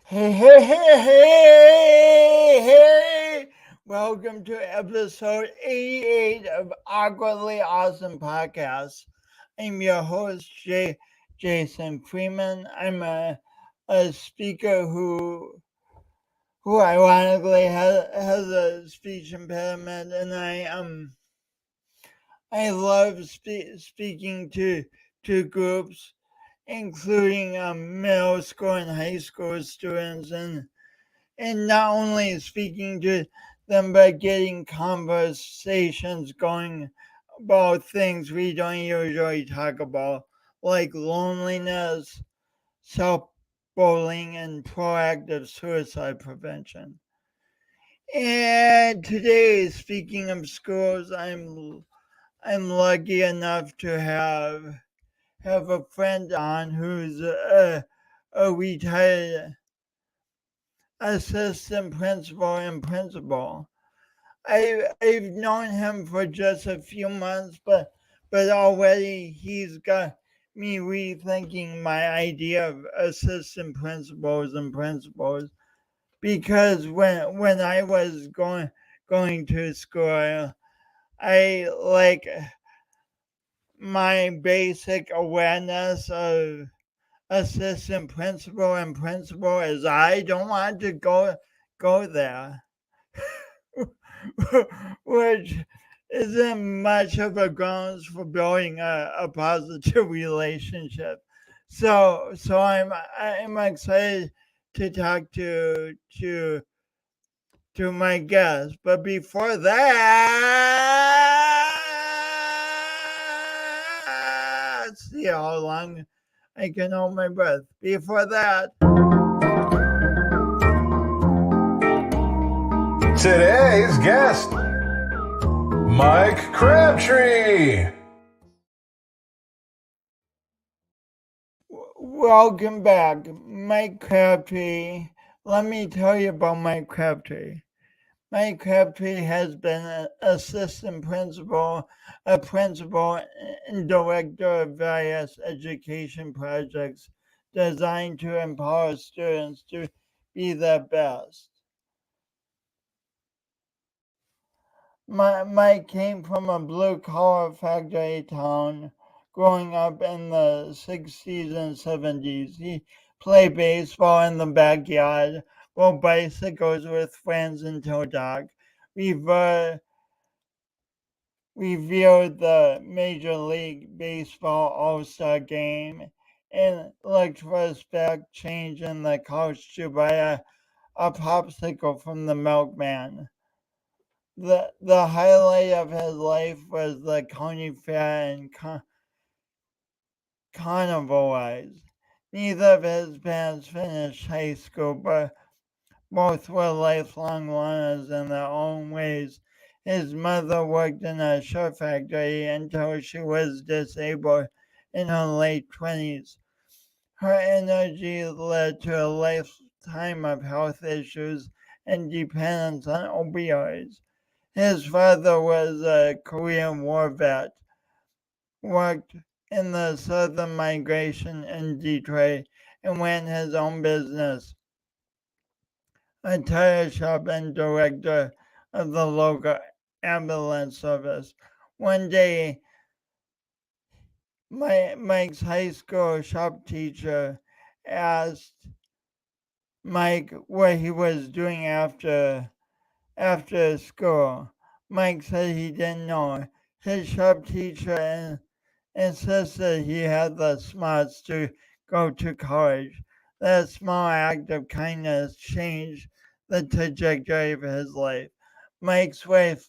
Hey. Welcome to episode 88 of Awkwardly Awesome Podcast. I'm your host, Jason Freeman. I'm a speaker who ironically has a speech impediment, and I love speaking to groups, including middle school and high school students, and not only speaking to them, but getting conversations going about things we don't usually talk about, like loneliness, self-bullying, and proactive suicide prevention. And today, speaking of schools, I'm lucky enough to have a friend on who's a retired assistant principal and principal. I've known him for just a few months, but already he's got me rethinking my idea of assistant principals and principals, because when I was going to school, I like my basic awareness of assistant principal and principal is I don't want to go there. Which isn't much of a grounds for building a positive relationship. So I'm excited to talk to my guest. But before that, let's see how long I can hold my breath. Before that, today's guest, Mike Crabtree. welcome back, Mike Crabtree. Let me tell you about Mike Crabtree. Mike Crabtree has been an assistant principal, a principal, and director of various education projects designed to empower students to be their best. Mike came from a blue-collar factory town growing up in the 60s and 70s. He played baseball in the backyard, rode bicycles with friends until dark, revered the Major League Baseball All-Star Game, and looked for a spec change in the couch to buy a popsicle from the milkman. The highlight of his life was the county fair and carnival. Neither of his parents finished high school, but both were lifelong learners in their own ways. His mother worked in a shoe factory until she was disabled in her late 20s. Her energy led to a lifetime of health issues and dependence on opioids. His father was a Korean War vet, worked in the Southern Migration in Detroit, and ran his own business, a tire shop, and director of the local ambulance service. One day, Mike's high school shop teacher asked Mike what he was doing after school. Mike said he didn't know. His shop teacher insisted he had the smarts to go to college. That small act of kindness changed the trajectory of his life. Mike's wife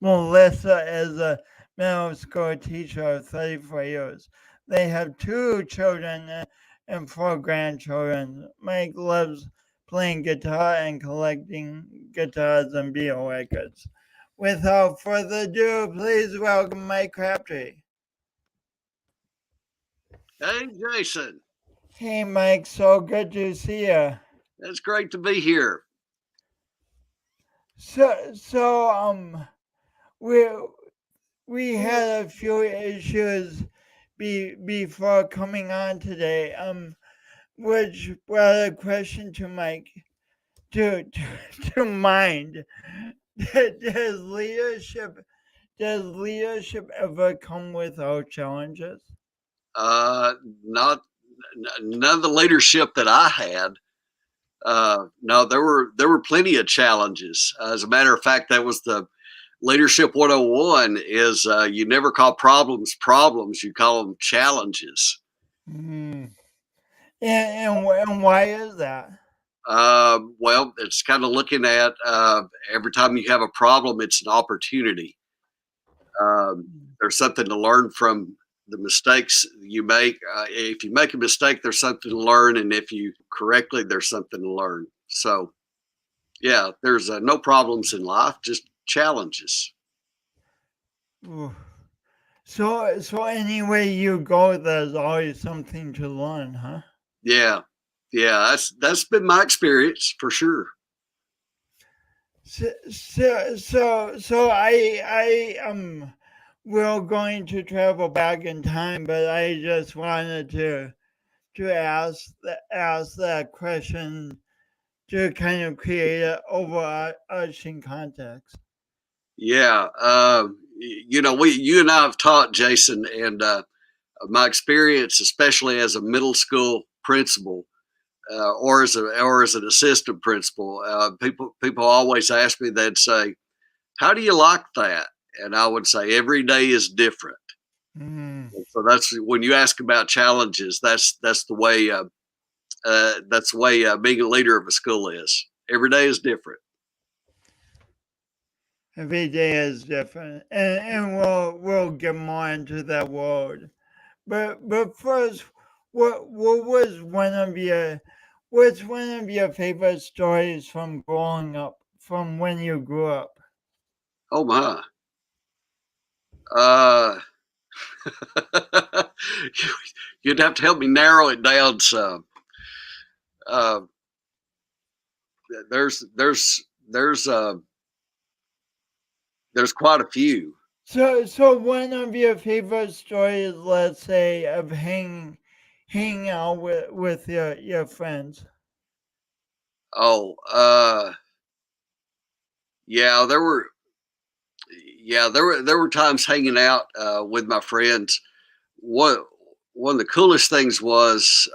Melissa is a middle school teacher of 34 years. They have two children and four grandchildren. Mike loves playing guitar and collecting guitars and Beatles records. Without further ado, please welcome Mike Crabtree. Hey, Jason. Hey, Mike, so good to see you. It's great to be here. So, we we had a few issues before coming on today. which brought a question to Mike to mind. Does leadership ever come without challenges? Not none of the leadership that I had. No, there were plenty of challenges. As a matter of fact, that was the leadership 101 is you never call problems problems, you call them challenges. Mm. And why is that? Well, it's kind of looking at every time you have a problem, it's an opportunity. There's something to learn from the mistakes you make. If you make a mistake, there's something to learn, and if you correctly, there's something to learn. So, yeah, there's no problems in life, just challenges. Ooh. So anywhere you go, there's always something to learn, huh? Yeah, yeah, that's been my experience for sure. So I we're going to travel back in time, but I just wanted to ask that question to kind of create an overarching context. Yeah, you and I have taught, Jason, and my experience, especially as a middle school principal, or as an assistant principal, people always ask me. They'd say, "How do you like that?" And I would say, "Every day is different." Mm. And so that's when you ask about challenges. That's the way. That's the way being a leader of a school is. Every day is different. Every day is different, and we'll get more into that word. But first, what was what's one of your favorite stories from growing up, from when you grew up? Oh my. Uh, you'd have to help me narrow it down some. Uh, there's there's there's uh, there's quite a few. So one of your favorite stories, let's say, of hanging out with your friends. Oh, yeah, there were times hanging out with my friends. One one of the coolest things was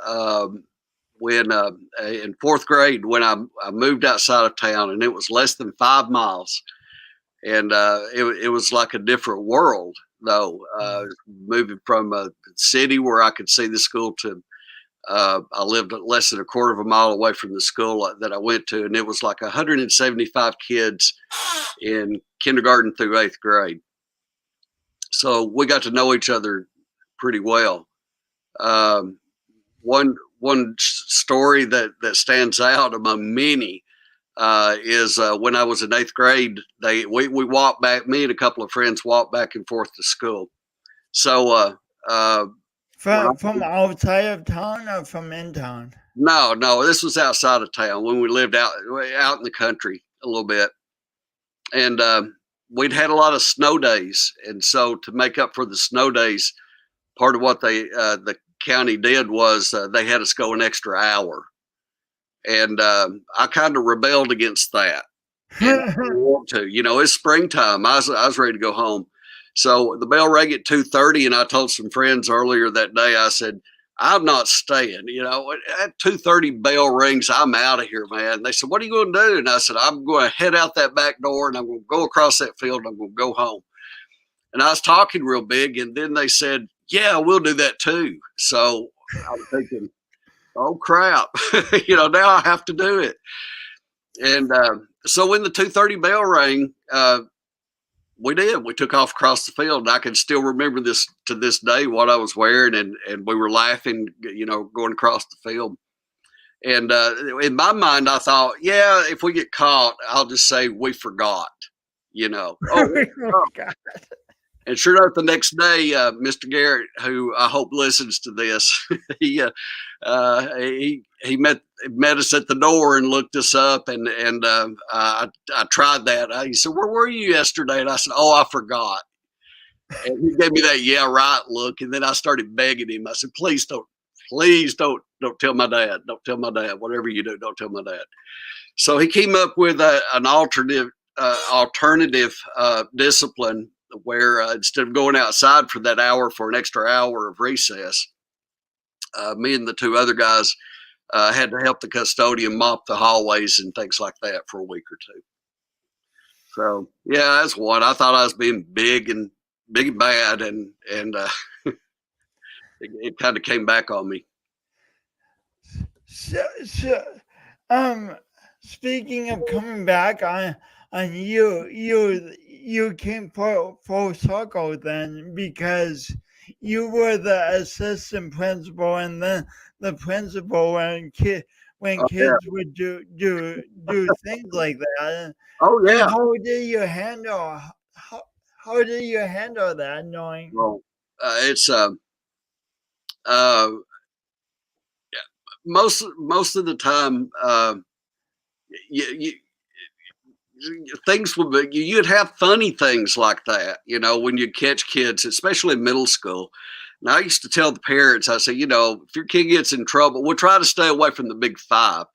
when in fourth grade when I moved outside of town, and it was less than 5 miles, and it was like a different world though. Moving from a city where I could see the school to I lived less than a quarter of a mile away from the school that I went to, and it was like 175 kids in kindergarten through eighth grade. So we got to know each other pretty well. Um, one story that stands out among many is when I was in eighth grade. We walked back. Me and a couple of friends walked back and forth to school. So From outside of town or from in town? no, this was outside of town when we lived out in the country a little bit, and we'd had a lot of snow days, and so to make up for the snow days, part of what the county did was they had us go an extra hour, and I kind of rebelled against that. And I didn't want to, it's springtime. I was ready to go home. So the bell rang at 2:30, and I told some friends earlier that day. I said, "I'm not staying. At 2:30 bell rings, I'm out of here, man." They said, "What are you going to do?" And I said, "I'm going to head out that back door, and I'm going to go across that field, and I'm going to go home." And I was talking real big, and then they said, "Yeah, we'll do that too." So I'm thinking, "Oh crap!" Now I have to do it. And so when the 2:30 bell rang, we did. We took off across the field, and I can still remember this to this day what I was wearing, and we were laughing, going across the field. And in my mind, I thought, yeah, if we get caught, I'll just say we forgot. Oh, God. and sure enough, the next day, Mr. Garrett, who I hope listens to this, he he met us at the door and looked us up, and I tried that. He said, "Where were you yesterday?" And I said, "Oh, I forgot." And he gave me that "yeah right" look, and then I started begging him. I said, "Please don't please don't tell my dad. Don't tell my dad. Whatever you do, don't tell my dad. So he came up with an alternative discipline where instead of going outside for that hour for an extra hour of recess, me and the two other guys had to help the custodian mop the hallways and things like that for a week or two. So yeah, that's one. I thought I was being big and bad, and it kind of came back on me. So, speaking of coming back on you came full circle then, because you were the assistant principal and then the principal when kids Yeah. would do things like that. Oh And yeah. how did you handle how did you handle that, knowing? Well, it's most of the time, you things would be, you'd have funny things like that, when you catch kids, especially in middle school. And I used to tell the parents, I say, if your kid gets in trouble, we'll try to stay away from the big five.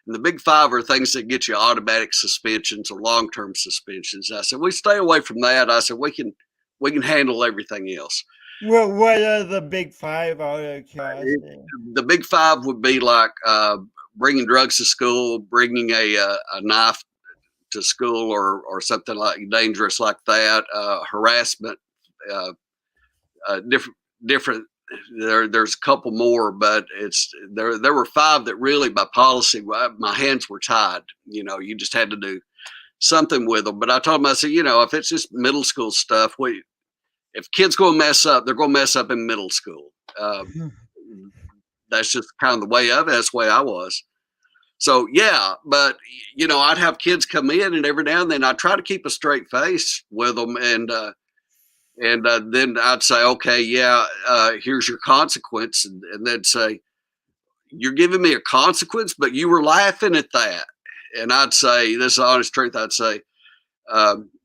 And the big five are things that get you automatic suspensions or long-term suspensions. I said, we stay away from that. I said, we can handle everything else. What are the big five, out of curiosity? The big five would be like bringing drugs to school, bringing a knife to school, or something like dangerous like that, harassment, different. There's a couple more, but there were five that really, by policy, my hands were tied. You just had to do something with them. But I told them, I said, if it's just middle school stuff, if kids go mess up, they're going to mess up in middle school. That's just kind of the way of it. That's the way I was. So yeah, but I'd have kids come in, and every now and then I try to keep a straight face with them, and then I'd say, okay, yeah, here's your consequence, and they'd say, you're giving me a consequence, but you were laughing at that, and I'd say, this is the honest truth. I'd say,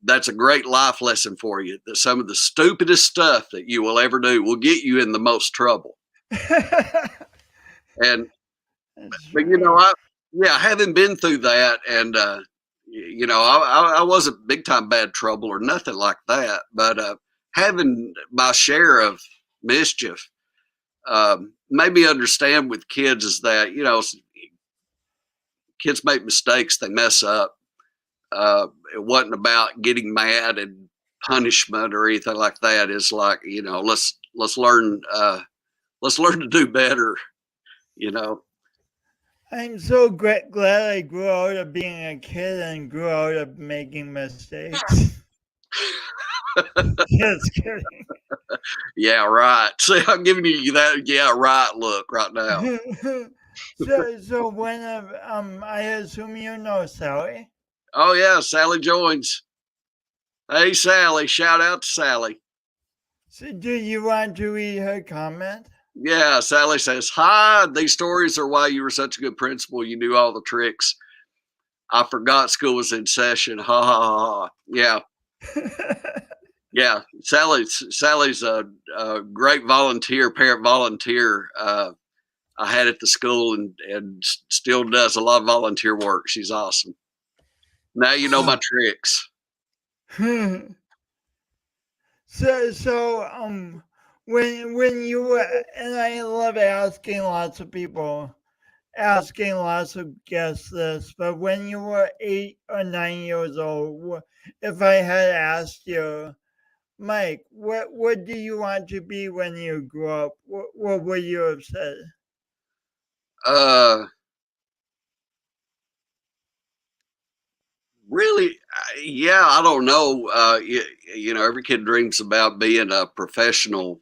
that's a great life lesson for you. That some of the stupidest stuff that you will ever do will get you in the most trouble. And but having been through that, and I wasn't big time bad trouble or nothing like that, but having my share of mischief, made me understand with kids is that kids make mistakes, they mess up. It wasn't about getting mad and punishment or anything like that. It's like, let's learn to do better. I'm so glad I grew out of being a kid and grew out of making mistakes. Just kidding. Yeah, right. See, I'm giving you that yeah, right look right now. So when I assume you know Sally. Oh yeah, Sally joins. Hey Sally, shout out to Sally. So do you want to read her comment? Yeah, Sally says, hi, these stories are why you were such a good principal. You knew all the tricks. I forgot school was in session. Ha ha ha ha. Yeah. Yeah. Sally's a great parent volunteer. I had at the school and still does a lot of volunteer work. She's awesome. Now you know my tricks. So when you were, and I love asking lots of guests this, but when you were 8 or 9 years old, if I had asked you, Mike, what do you want to be when you grow up? What would you have said? Really, yeah, I don't know. Every kid dreams about being a professional,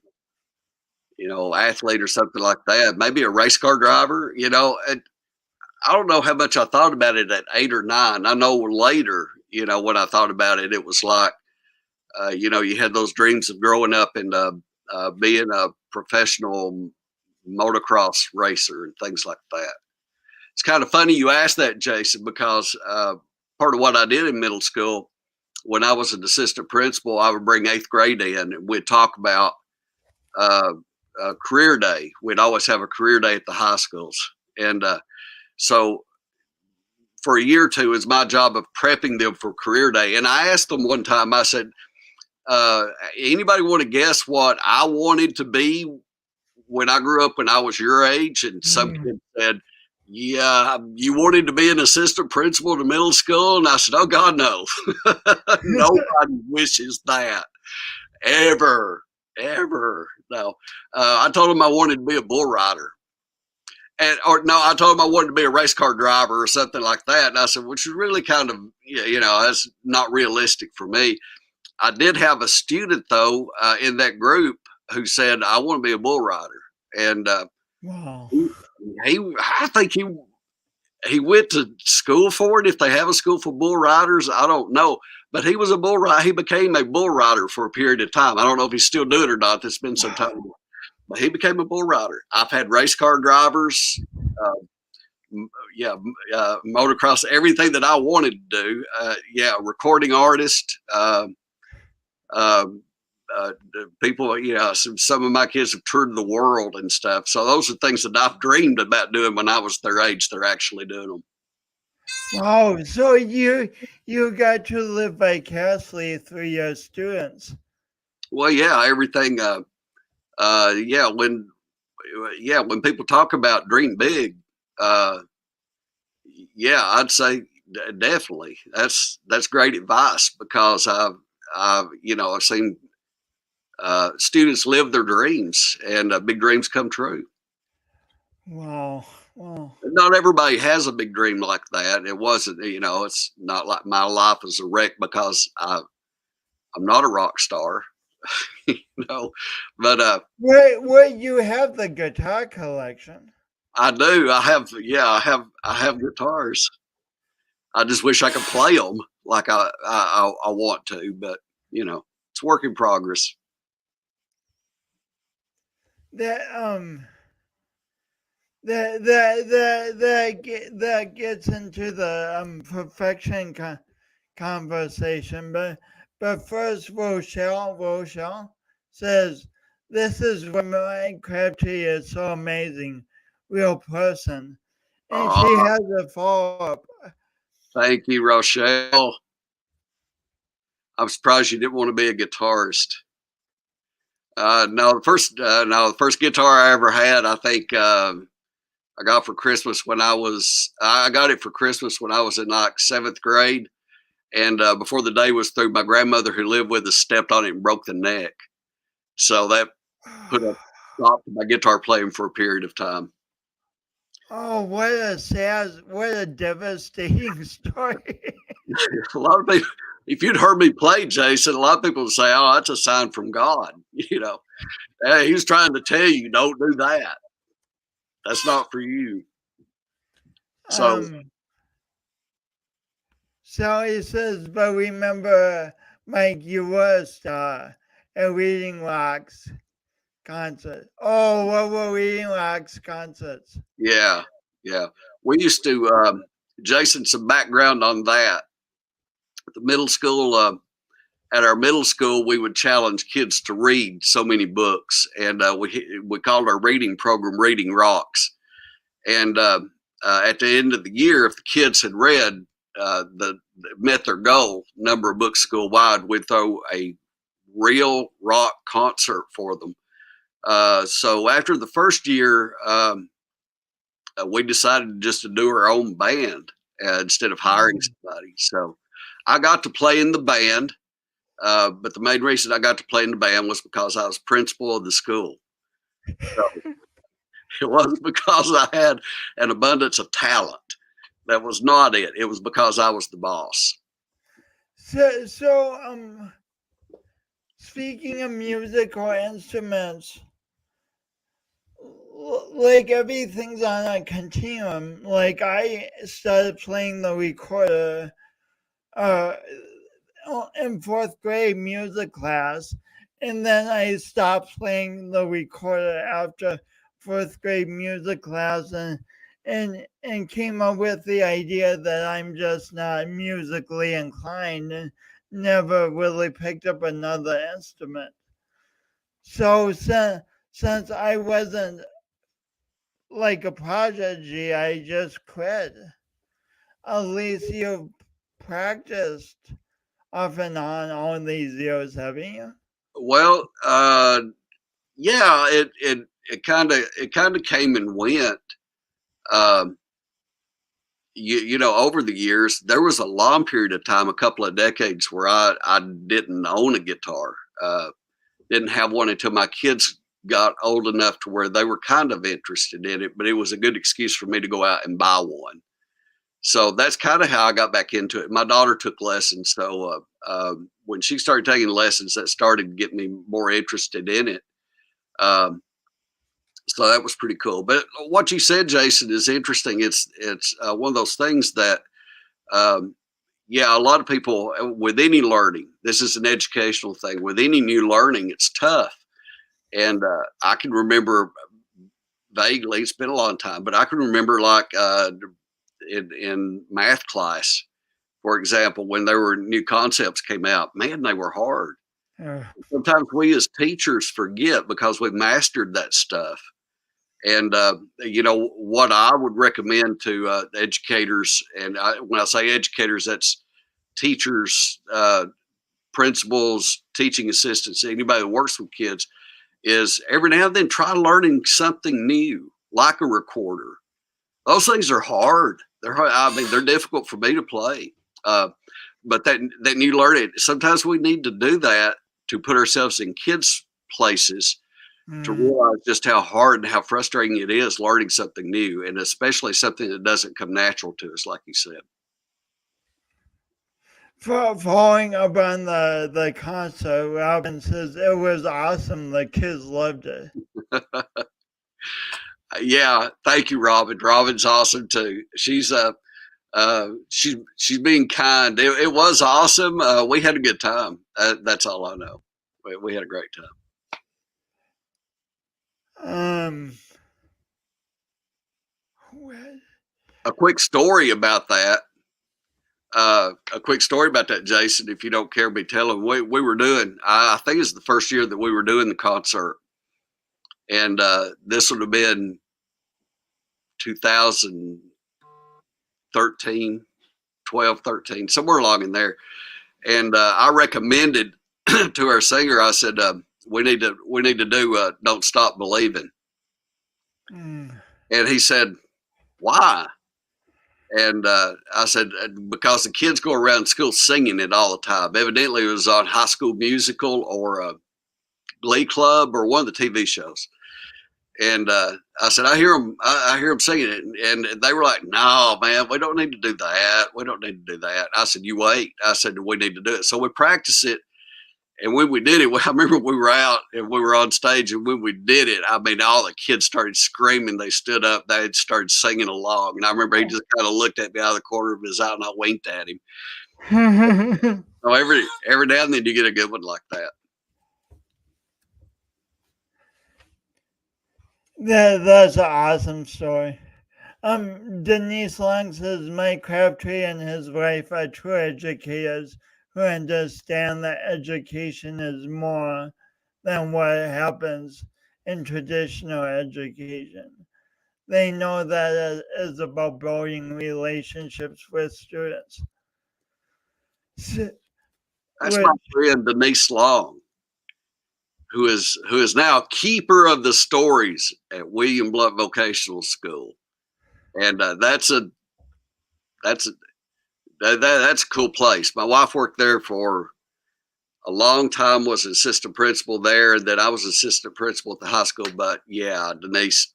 athlete or something like that. Maybe a race car driver. And I don't know how much I thought about it at 8 or 9. I know later, when I thought about it, it was like, you had those dreams of growing up and being a professional motocross racer and things like that. It's kind of funny you asked that, Jason, because part of what I did in middle school, when I was an assistant principal, I would bring 8th grade in and we'd talk about career day. We'd always have a career day at the high schools. And so for a year or two, it was my job of prepping them for career day. And I asked them one time, I said, anybody want to guess what I wanted to be when I grew up when I was your age? And some kid said, yeah, you wanted to be an assistant principal in the middle school? And I said, oh, God, no. Nobody wishes that. Ever. No. I told him I wanted to be a bull rider. I told him I wanted to be a race car driver or something like that. And I said, which is really kind of, that's not realistic for me. I did have a student, though, in that group who said, I want to be a bull rider. And Wow. I think he went to school for it. If they have a school for bull riders, I don't know. But he was a bull rider. He became a bull rider for a period of time. I don't know if he's still doing it or not. It's been some time. But he became a bull rider. I've had race car drivers, motocross, everything that I wanted to do. Recording artist, people, some of my kids have toured the world and stuff. So those are things that I've dreamed about doing when I was their age. They're actually doing them. Wow. So you got to live vicariously through your students. Well, yeah, everything. When people talk about dream big, I'd say definitely that's great advice, because I've seen students live their dreams, and big dreams come true. Wow. Not everybody has a big dream like that. It wasn't, it's not like my life is a wreck because I'm not a rock star. But where you have the guitar collection? I do. I have guitars. I just wish I could play them like I want to, but it's work in progress. That gets into the perfection conversation, but first, Rochelle says, this is why Crabtree is so amazing, real person. And she has a follow-up. Thank you, Rochelle. I'm surprised you didn't want to be a guitarist. The first guitar I ever had, I think I got for Christmas I got it for Christmas when I was in like 7th grade. And before the day was through, my grandmother who lived with us stepped on it and broke the neck. So that put a stop to my guitar playing for a period of time. Oh, what a devastating story. A lot of people, if you'd heard me play, Jason, a lot of people would say, oh, that's a sign from God. Hey, he was trying to tell you, don't do that. That's not for you. So he says, but remember, Mike, you were a star at Reading Rocks concert. Oh, what were Reading Rocks concerts? Yeah. We used to, Jason, some background on that. The middle school, at our middle school, we would challenge kids to read so many books, and we called our reading program Reading Rocks. And at the end of the year, if the kids had read met their goal, number of books school wide, we'd throw a real rock concert for them. So after the first year, we decided just to do our own band instead of hiring somebody. So I got to play in the band, but the main reason I got to play in the band was because I was principal of the school. So it wasn't because I had an abundance of talent. That was not it. It was because I was the boss. So speaking of musical instruments, like everything's on a continuum. Like I started playing the recorder in 4th grade music class, and then I stopped playing the recorder after 4th grade music class, and came up with the idea that I'm just not musically inclined and never really picked up another instrument. So since I wasn't like a prodigy, I just quit. At least you've practiced off and on all these years, haven't you? Well, yeah, it kind of came and went. Um, you know, over the years, there was a long period of time, a couple of decades, where I didn't own a guitar. Didn't have one until my kids got old enough to where they were kind of interested in it, but it was a good excuse for me to go out and buy one. So that's kind of how I got back into it. My daughter took lessons, so when she started taking lessons, that started to get me more interested in it. Um, so that was pretty cool. But what you said, Jason, is interesting. It's one of those things that, um, yeah, a lot of people with any learning. This is an educational thing. With any new learning, it's tough. And I can remember vaguely. It's been a long time, but I can remember like in math class, for example, when there were new concepts came out. Man, they were hard. Uh, Sometimes we as teachers forget because we've mastered that stuff. And you know what I would recommend to educators, and when I say educators, that's teachers, principals, teaching assistants, anybody that works with kids, is every now and then try learning something new, like a recorder. Those things are hard. They're hard. I mean, they're difficult for me to play. But that new learning, sometimes we need to do that to put ourselves in kids' places to realize just how hard and how frustrating it is learning something new, and especially something that doesn't come natural to us, like you said. Following up on the concert, Robin says it was awesome. The kids loved it. Yeah, thank you, Robin. Robin's awesome too. She's being kind. It was awesome. We had a good time. That's all I know. We had a great time. What? A quick story about that. Jason, if you don't care me telling. We were doing, I think it's the first year that we were doing the concert. And this would have been 2013, 12, 13, somewhere along in there. And I recommended to our singer, I said, we need to do Don't Stop Believing. And he said, why? And I said, because the kids go around school singing it all the time. Evidently, it was on High School Musical or Glee Club or one of the TV shows. And I said, I hear them singing it. And they were like, no, man, we don't need to do that. We don't need to do that. I said, you wait. I said, we need to do it. So we practiced it. And when we did it, I remember we were out and we were on stage, and when we did it, I mean, all the kids started screaming. They stood up, they started singing along. And I remember he just kind of looked at me out of the corner of his eye, and I winked at him. So every now and then you get a good one like that. That's an awesome story. Denise Long says Mike Crabtree and his wife are true educators who understand that education is more than what happens in traditional education. They know that it is about building relationships with students. That's my friend Denise Long, who is now keeper of the stories at William Blount Vocational School, and that's a cool place. My wife worked there for a long time, was an assistant principal there, and then I was assistant principal at the high school. But yeah, Denise,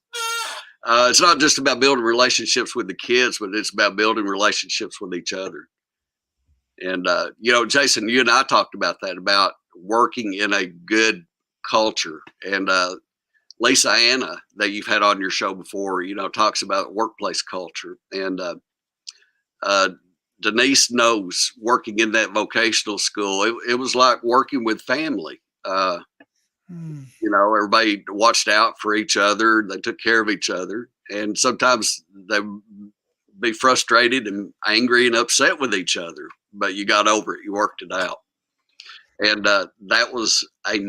it's not just about building relationships with the kids, but it's about building relationships with each other. And you know, Jason, you and I talked about that, about working in a good culture. And Lisa Anna, that you've had on your show before, you know, talks about workplace culture. And Denise knows, working in that vocational school, it was like working with family. You know, everybody watched out for each other. They took care of each other. And sometimes they be frustrated and angry and upset with each other, but you got over it. You worked it out. And that was a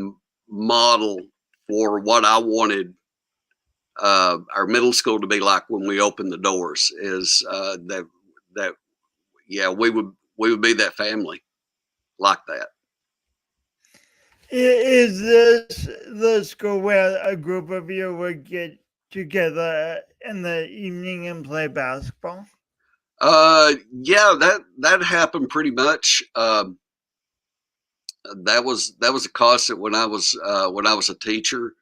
model for what I wanted our middle school to be like when we opened the doors. Is that yeah, we would be that family like that. Is this the school where a group of you would get together in the evening and play basketball? Yeah, that happened pretty much. That was a constant when I was a teacher.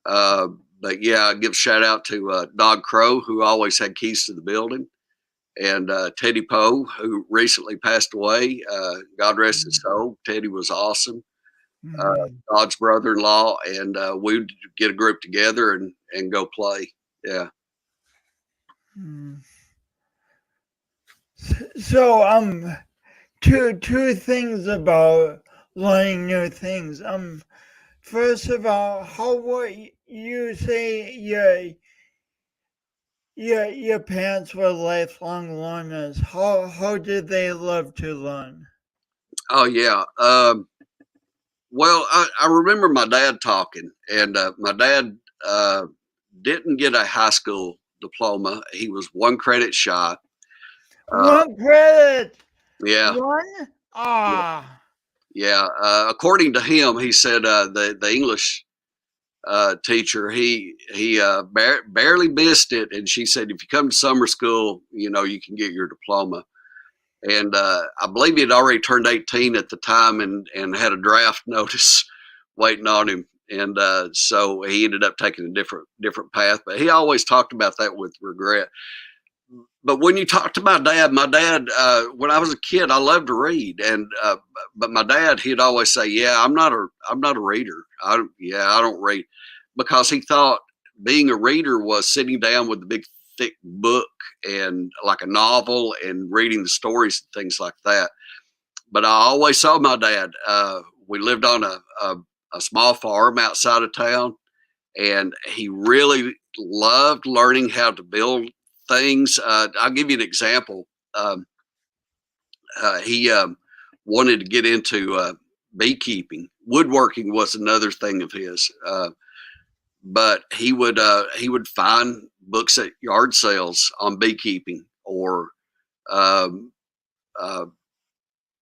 But yeah, I give a shout out to Dog Crow, who always had keys to the building, and Teddy Poe, who recently passed away. God rest his soul. Teddy was awesome. Mm. God's brother-in-law, and we'd get a group together and go play. Yeah. Mm. So two things about learning new things. First of all, how would you say your parents were lifelong learners? How did they love to learn? Oh yeah. Well, I remember my dad talking, and my dad didn't get a high school diploma. He was one credit shy. Uh, One credit. yeah, One? yeah, Ah. yeah. According to him, he said the English teacher he barely missed it, and she said if you come to summer school, you can get your diploma. And I believe he had already turned 18 at the time, and had a draft notice waiting on him. And so he ended up taking a different path. But he always talked about that with regret. But when you talk to my dad, when I was a kid, I loved to read, and but my dad, he'd always say, "Yeah, I'm not a reader. I don't read," because he thought being a reader was sitting down with a big thick book and like a novel and reading the stories and things like that. But I always saw my dad. We lived on a small farm outside of town, and he really loved learning how to build things. I'll give you an example. He wanted to get into beekeeping. Woodworking was another thing of his, but he would find books at yard sales on beekeeping or um, uh,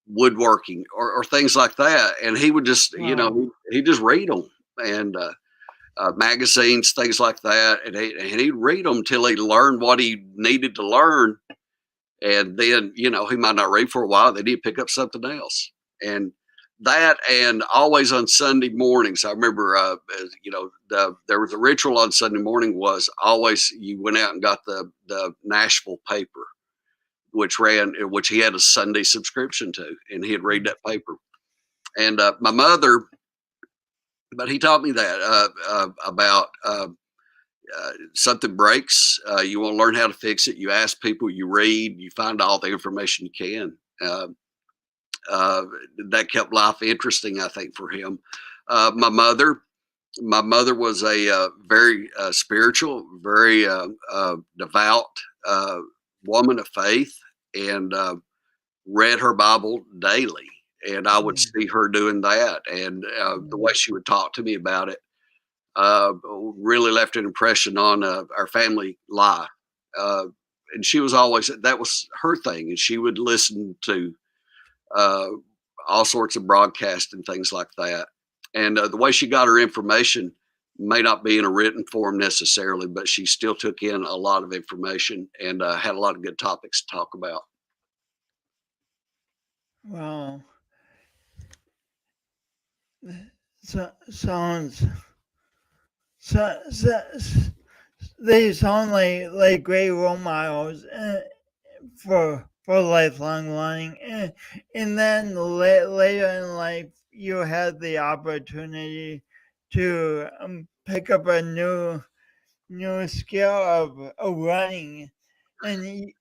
woodworking or things like that, and he would just Wow. he just read them and magazines, things like that, and he'd read them till he learned what he needed to learn, and then he might not read for a while. Then he'd pick up something else, and that, and always on Sunday mornings. I remember, there was a ritual on Sunday morning. Was always you went out and got the Nashville paper, which he had a Sunday subscription to, and he'd read that paper. And my mother, but he taught me that about something breaks, you want to learn how to fix it. You ask people, you read, you find all the information you can. Uh, that kept life interesting, I think, for him. My mother was a very spiritual, very devout woman of faith, and read her Bible daily. And I would Mm. see her doing that, and the way she would talk to me about it uh, really left an impression on our family life. Uh, and she was always, that was her thing, and she would listen to uh, all sorts of broadcasts and things like that. And the way she got her information may not be in a written form necessarily, but she still took in a lot of information and had a lot of good topics to talk about. Wow. Sounds so, they sound like great role models for lifelong learning, and then later in life you had the opportunity to pick up a new skill of running, and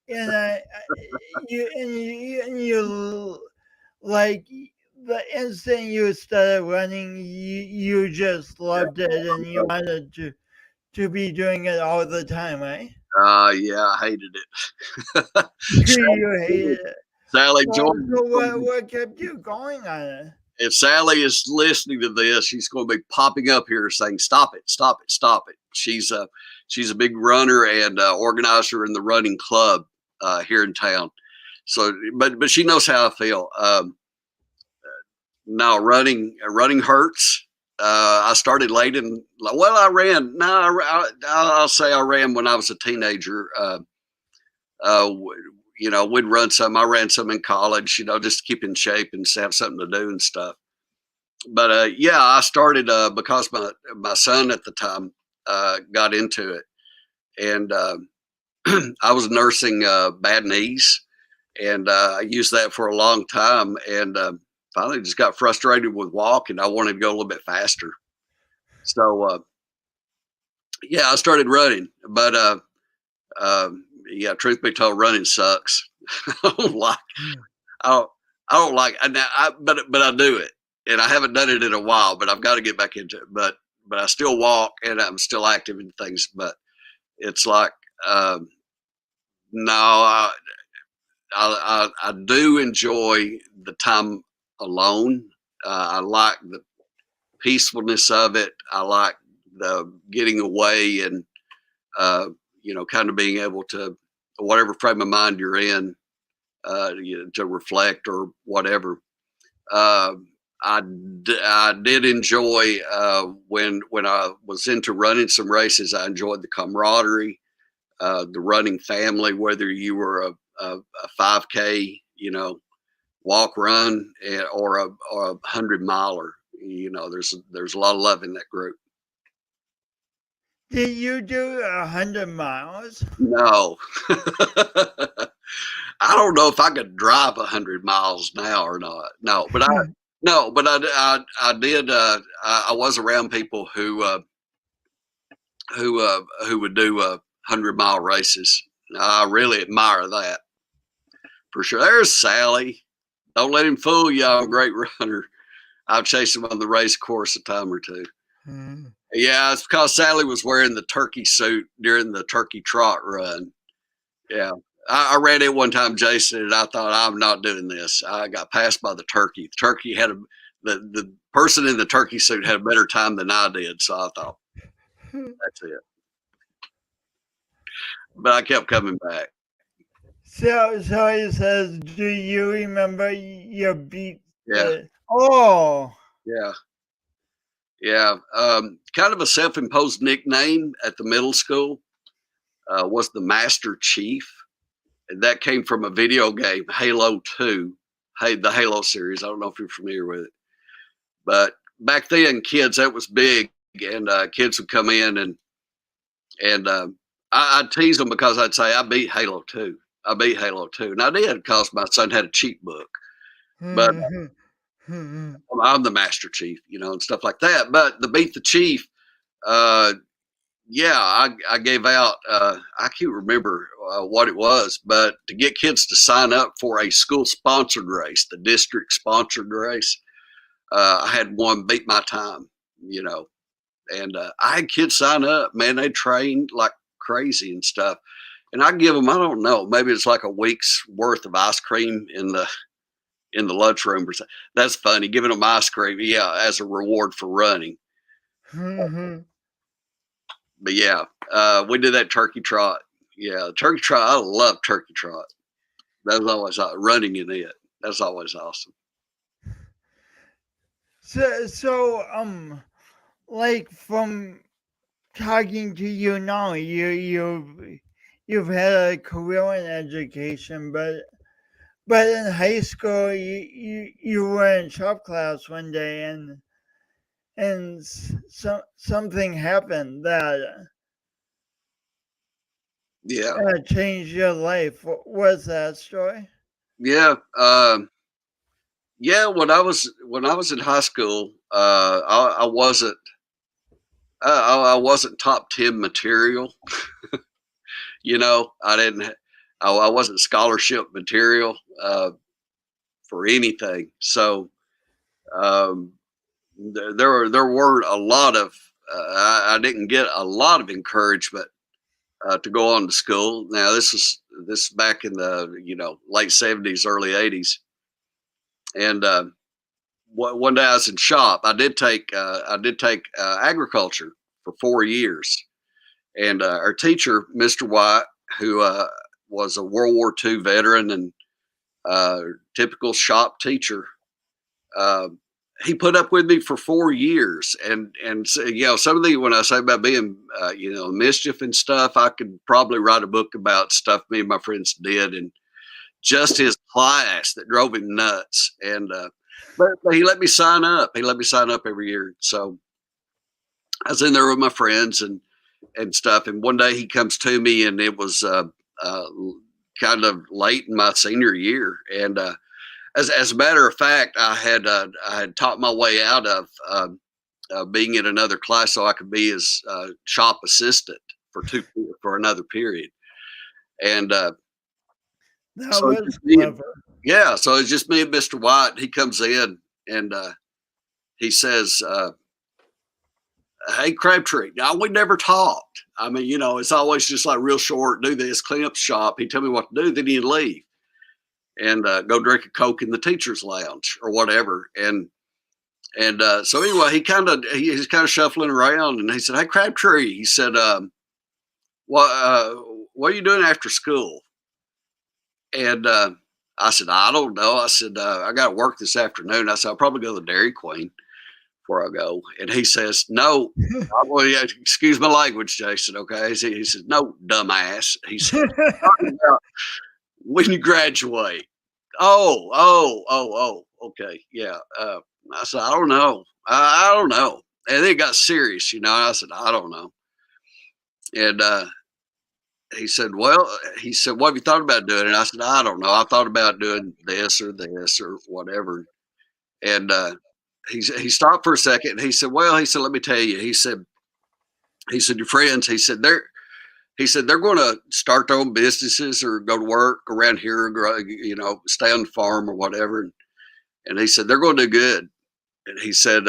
you like the instant you started running, you just loved it and you wanted to be doing it all the time, right? Yeah, I hated it. You hated it. Sally So Jordan. what kept you going on it? if Sally is listening to this, she's going to be popping up here saying, "Stop it! Stop it! Stop it!" She's a big runner and organizer in the running club here in town. So, but she knows how I feel. No, running hurts. I started late and I ran. No, I'll say I ran when I was a teenager. We'd run some. I ran some in college, just to keep in shape and have something to do and stuff. But I started because my son at the time got into it, and I was nursing bad knees, and I used that for a long time, and finally just got frustrated with walking. I wanted to go a little bit faster, so I started running. But truth be told, running sucks. I don't like. I don't like. But I do it, and I haven't done it in a while. But I've got to get back into it. But I still walk, and I'm still active in things. But it's like, no, I do enjoy the time alone. I like the peacefulness of it. I like the getting away and kind of being able to, whatever frame of mind you're in, to reflect or whatever. I did enjoy when I was into running some races. I enjoyed the camaraderie, the running family, whether you were a 5K, walk, run, or a 100-miler. There's a lot of love in that group. Did you do 100 miles? No. I don't know if I could drive 100 miles now or not. No, but I did. I was around people who would do 100-mile races. I really admire that for sure. There's Sally. Don't let him fool you. I'm a great runner. I've chased him on the race course a time or two. Mm. Yeah, it's because Sally was wearing the turkey suit during the turkey trot run. Yeah. I ran it one time, Jason, and I thought, I'm not doing this. I got passed by the turkey. The turkey had the person in the turkey suit had a better time than I did. So I thought, that's it. But I kept coming back. So he says, do you remember your beat? Yeah. Oh. Yeah. Yeah. Kind of a self-imposed nickname at the middle school was the Master Chief. And that came from a video game, Halo 2, the Halo series. I don't know if you're familiar with it. But back then, kids, that was big. And kids would come in and I'd tease them because I'd say, I beat Halo 2. I beat Halo 2. And I did because my son had a cheat book. But I'm the Master Chief, and stuff like that. But the Beat the Chief, I gave out, I can't remember what it was, but to get kids to sign up for a school-sponsored race, the district-sponsored race, I had one beat my time, and I had kids sign up. Man, they trained like crazy and stuff. And I give them, I don't know, maybe it's like a week's worth of ice cream in the lunchroom or something. That's funny, giving them ice cream, as a reward for running. Mm-hmm. But we did that turkey trot. Yeah, turkey trot. I love turkey trot. That was always running in it. That's always awesome. So like from talking to you now, you've had a career in education, but in high school you were in shop class one day and something happened that changed your life. What was that story? Yeah. When I was in high school, I wasn't top 10 material. I wasn't scholarship material for anything. So there weren't a lot of I didn't get a lot of encouragement to go on to school. Now this is back in the late 70s, early 80s, and one day I was in shop. I did take agriculture for 4 years, and our teacher, Mr. White, who was a World War II veteran and typical shop teacher, he put up with me for 4 years. And so, some of the, when I say about being mischief and stuff, I could probably write a book about stuff me and my friends did, and just his class that drove him nuts. And but he let me sign up. He let me sign up every year. So I was in there with my friends and stuff. And one day he comes to me, and it was kind of late in my senior year. And as a matter of fact, I had taught my way out of being in another class so I could be his shop assistant for another period. And That so was clever. yeah, so it's just me and Mr. White. He comes in and he says, "Hey, Crabtree." Now, we never talked. I mean, it's always just like real short, do this, clean up the shop. He'd tell me what to do, then he'd leave and go drink a Coke in the teacher's lounge or whatever. And so anyway, he's kind of shuffling around, and he said, "Hey, Crabtree," he said, what are you doing after school?" And I said, "I don't know." I said, "I got to work this afternoon." I said, "I'll probably go to the Dairy Queen before I go." And he says, "No." Well, yeah, excuse my language, Jason. Okay. He says, "No, dumbass." He said, "When you graduate." Oh. Okay. Yeah. I said, "I don't know. I don't know." And then it got serious, I said, "I don't know." And he said, "Well," he said, "what have you thought about doing?" And I said, "I don't know. I thought about doing this or whatever." And he stopped for a second, and he said, "Well," he said, "let me tell you." He said, "Your friends," he said, they're going to start their own businesses or go to work around here, or, stay on the farm or whatever." And he said, "They're going to do good." And he said,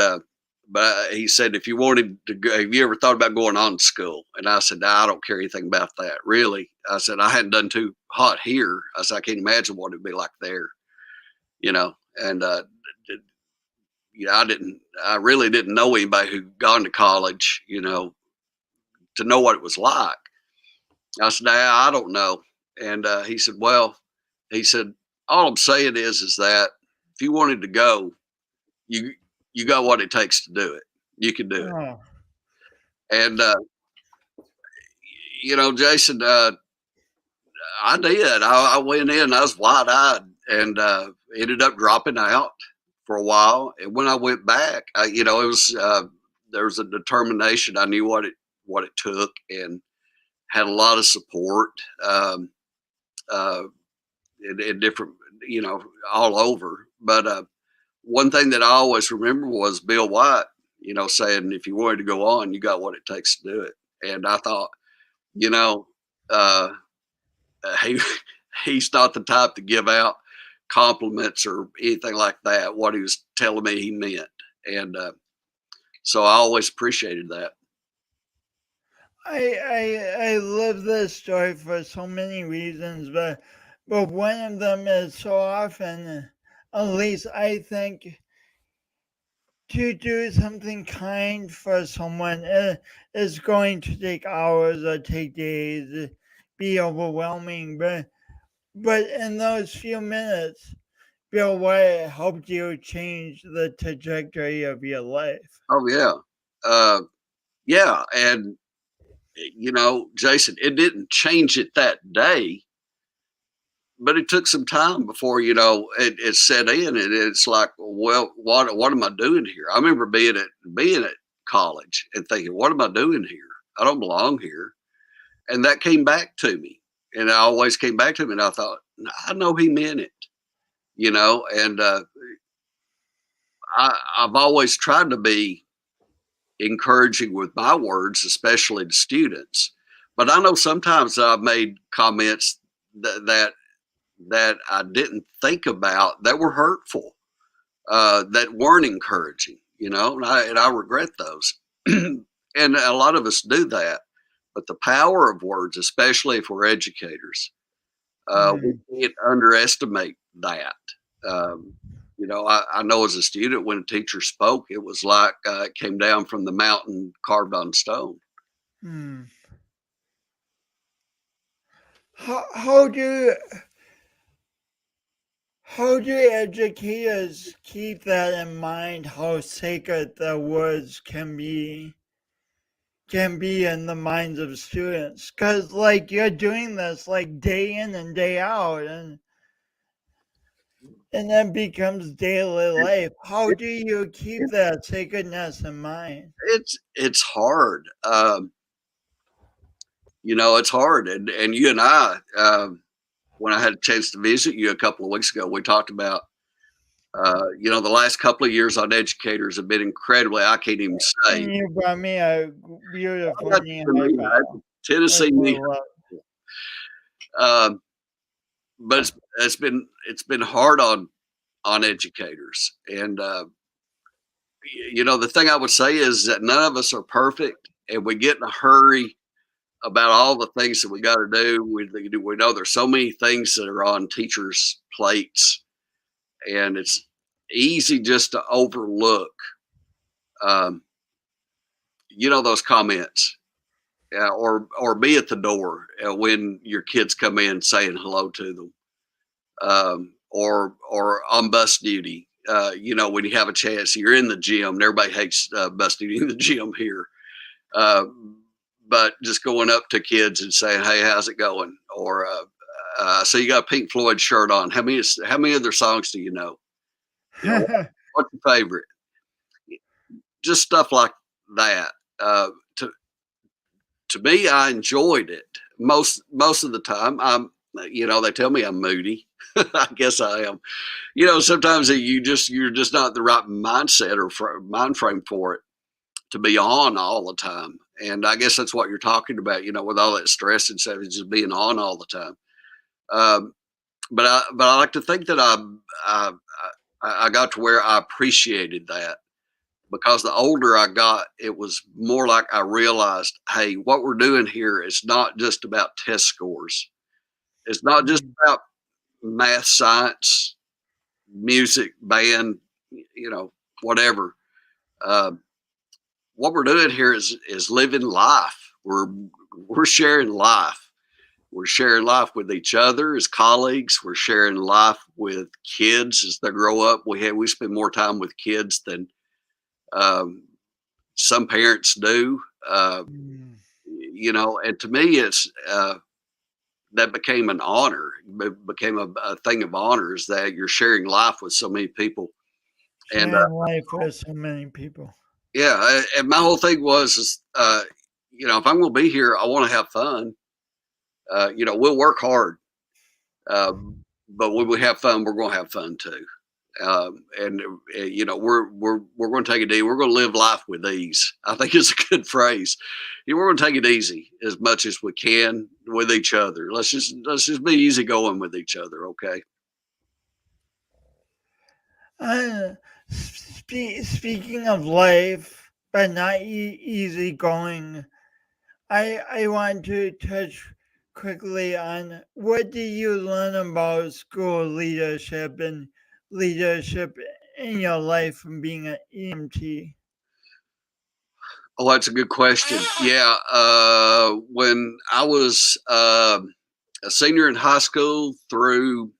"But he said, if you wanted to go, have you ever thought about going on to school?" And I said, "I don't care anything about that, really." I said, "I hadn't done too hot here." I said, "I can't imagine what it'd be like there, And I really didn't know anybody who'd gone to college, to know what it was like. I said, "I don't know." And he said, "Well," he said, "all I'm saying is that if you wanted to go, you got what it takes to do it. You can do it." Oh, And Jason, I did. I went in. I was wide eyed, and ended up dropping out for a while. And when I went back, it was there was a determination. I knew what it took, and had a lot of support in different, all over. But one thing that I always remember was Bill White, saying, "If you wanted to go on, you got what it takes to do it." And I thought, uh, he he's not the type to give out compliments or anything like that. What he was telling me, he meant. And so I always appreciated that. I love this story for so many reasons, but one of them is so often, at least I think, to do something kind for someone is going to take hours or take days, be overwhelming, but in those few minutes, Bill White helped you change the trajectory of your life. Oh yeah, yeah, and Jason, it didn't change it that day, but it took some time before it set in, and it's like, well, what am I doing here? I remember being at college and thinking, what am I doing here? I don't belong here. And that came back to me, and it always came back to me, and I thought, I know he meant it, and I've always tried to be encouraging with my words, especially to students. But I know sometimes I've made comments that I didn't think about that were hurtful, that weren't encouraging, and I regret those. And a lot of us do that. But the power of words, especially if we're educators, we can't underestimate that. I know as a student, when a teacher spoke, it was like it came down from the mountain carved on stone. Hmm. How do educators keep that in mind? How sacred the words can be in the minds of students? Because like you're doing this like day in and day out, and that becomes daily life. How do you keep that sacredness in mind? It's hard. It's hard. And you and I, when I had a chance to visit you a couple of weeks ago, we talked about, the last couple of years on Educators have been incredibly, I can't even say. And you brought me a beautiful knee high bow. Tennessee knee. Love. But it's been hard on educators. And, the thing I would say is that none of us are perfect, and we get in a hurry about all the things that we got to do. We know there's so many things that are on teachers' plates, and it's easy just to overlook, those comments, or be at the door when your kids come in saying hello to them, or on bus duty. When you have a chance, you're in the gym, and everybody hates bus duty in the gym here. But just going up to kids and saying, "Hey, how's it going?" Or so you got a Pink Floyd shirt on. How many of their songs do you know? What's your favorite? Just stuff like that. To me, I enjoyed it most of the time. They tell me I'm moody. I guess I am. Sometimes you're just not the right mindset or mind frame for it to be on all the time. And I guess that's what you're talking about, with all that stress and stuff, just being on all the time. But I like to think that I got to where I appreciated that, because the older I got, it was more like I realized, hey, what we're doing here is not just about test scores. It's not just about math, science, music, band, whatever. What we're doing here is living life. We're sharing life. We're sharing life with each other as colleagues. We're sharing life with kids as they grow up. We spend more time with kids than some parents do. And to me, it's that became an honor. It became a thing of honor, is that you're sharing life with so many people. Sharing life with so many people. Yeah, and my whole thing was, if I'm going to be here, I want to have fun. We'll work hard, but when we have fun, we're going to have fun too. We're going to take it easy. We're going to live life with ease. I think it's a good phrase. We're going to take it easy as much as we can with each other. Let's just be easygoing with each other, okay? Speaking of life, but not easy going, I want to touch quickly on what do you learn about school leadership and leadership in your life from being an EMT? Oh, that's a good question. Yeah, when I was a senior in high school through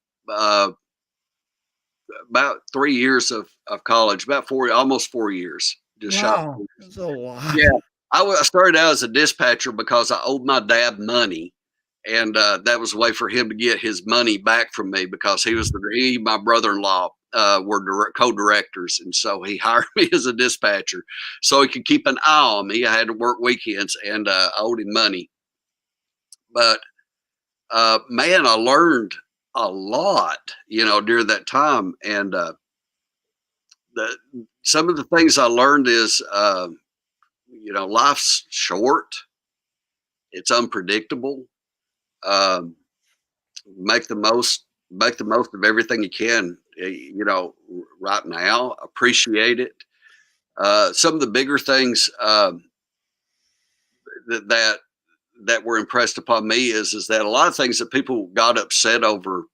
about 3 years of college, about almost 4 years. Wow, that's a lot. Yeah, I started out as a dispatcher because I owed my dad money, and that was a way for him to get his money back from me, because my brother-in-law were co-directors, and so he hired me as a dispatcher so he could keep an eye on me. I had to work weekends, and I owed him money. But man, I learned a lot, during that time. And some of the things I learned is, life's short. It's unpredictable. Make the most of everything you can, right now. Appreciate it. Some of the bigger things that were impressed upon me is that a lot of things that people got upset over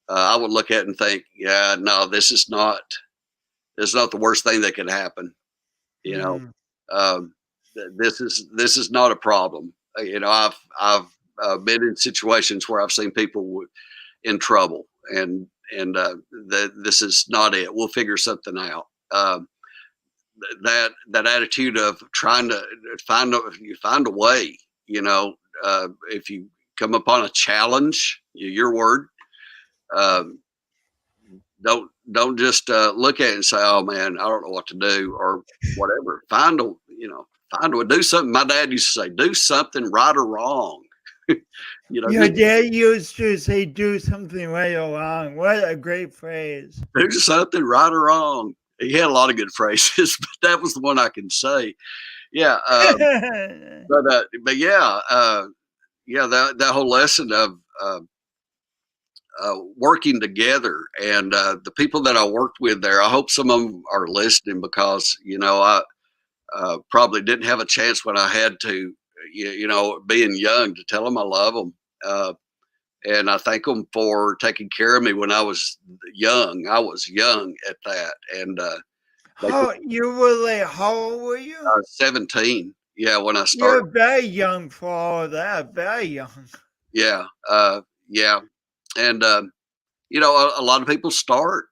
I would look at it and think, yeah, no, this is not the worst thing that could happen. You know, Mm. um, this is not a problem. You know, I've been in situations where I've seen people in trouble, and this is not it. We'll figure something out. That attitude of trying to find a way. You know, if you come upon a challenge, your word. Um, don't just look at it and say, "Oh man, I don't know what to do," or whatever. Find a do something. My dad used to say, "Do something right or wrong." Your Just dad used to say, "Do something right or wrong." What a great phrase. do something right or wrong. He had a lot of good phrases, but that was the one I can say. Yeah, but yeah, yeah, that whole lesson of working together, and the people that I worked with there, I hope some of them are listening, because I probably didn't have a chance when I had to, being young, to tell them I love them. And I thank them for taking care of me when I was young. I was young at that, and they took How old were you? 17. Yeah, when I started. You're very young for all that. Very young. Yeah, yeah, and a lot of people start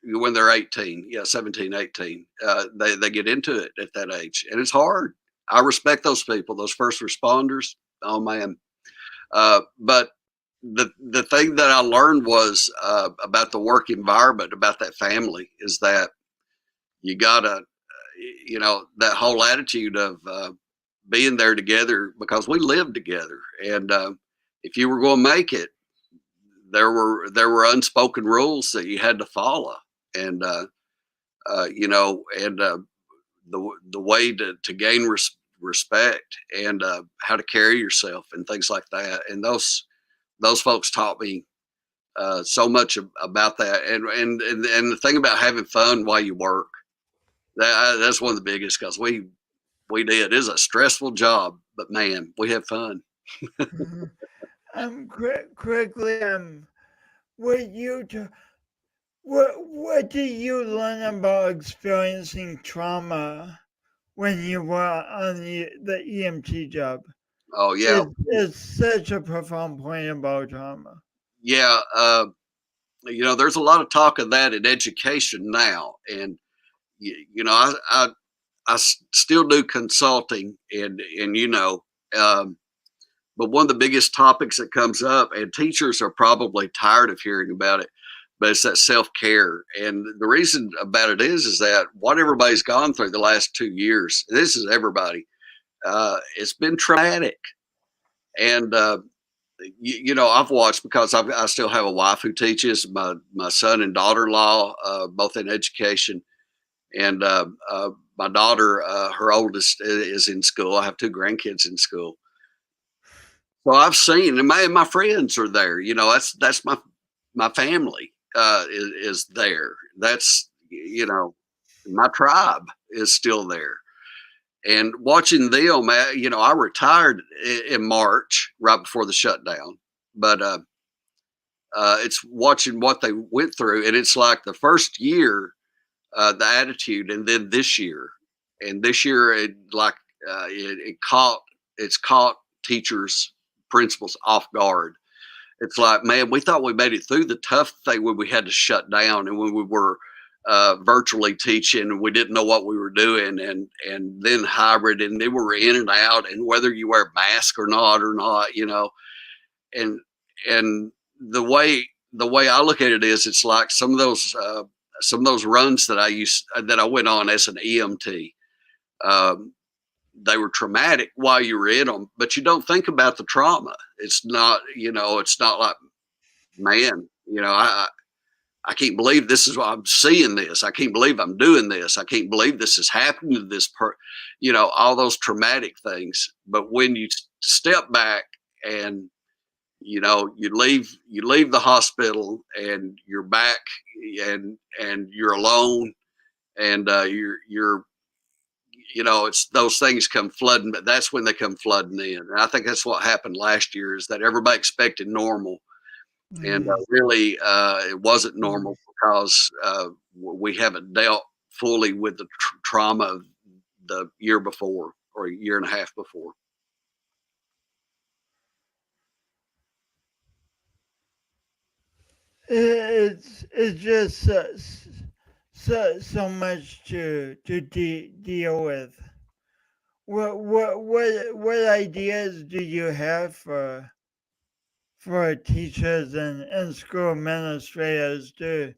when they're 18. Yeah, 17, 18. They get into it at that age, and it's hard. I respect those people, those first responders. Oh man, but the thing that I learned was about the work environment, about that family, is that you gotta, that whole attitude of being there together, because we lived together, and if you were going to make it, there were unspoken rules that you had to follow, and and the way to gain respect, and how to carry yourself and things like that, and those folks taught me so much about that, and the thing about having fun while you work, that's one of the biggest, because we did. It's a stressful job, but man, we have fun. Mhm. Quickly, what what did you learn about experiencing trauma when you were on the EMT job? Oh yeah, It's such a profound point about trauma. yeah. There's a lot of talk of that in education now, and I still do consulting, and um, but one of the biggest topics that comes up, and teachers are probably tired of hearing about it, but it's that self care. And the reason about it is that what everybody's gone through the last 2 years, this is everybody. It's been traumatic, and I've watched, because I still have a wife who teaches, my son and daughter-in-law, both in education, and my daughter, her oldest, is in school. I have two grandkids in school, so I've seen, and my friends are there. That's my family is there. That's my tribe is still there, and watching them. I retired in March, right before the shutdown, but it's watching what they went through, and it's like the first year, the attitude, and then this year it's caught teachers, principals off guard. It's like, man, we thought we made it through the tough thing when we had to shut down, and when we were virtually teaching, and we didn't know what we were doing, and then hybrid, and then we were in and out, and whether you wear a mask or not, and and the way I look at it is, it's like some of those runs that I went on as an EMT. Um, they were traumatic while you were in them, but you don't think about the trauma. It's not like, man, I can't believe this is what I'm seeing this. I can't believe I'm doing this. I can't believe this is happening to all those traumatic things. But when you step back, and you leave the hospital, and you're back, and you're alone, and it's those things come flooding, but that's when they come flooding in. And I think that's what happened last year, is that everybody expected normal, And Mm. really, it wasn't normal because we haven't dealt fully with the trauma of the year before or a year and a half before. It's just so much to deal with. What ideas do you have for teachers and school administrators to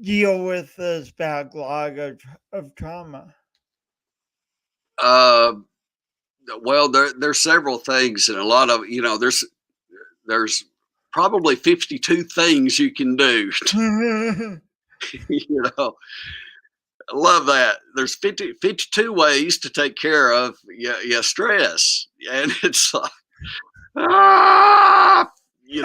deal with this backlog of trauma? Uh, well, there's several things, and a lot of there's probably 52 things you can do. you know, I love that. There's 52 ways to take care of your stress, and it's like, ah, I hear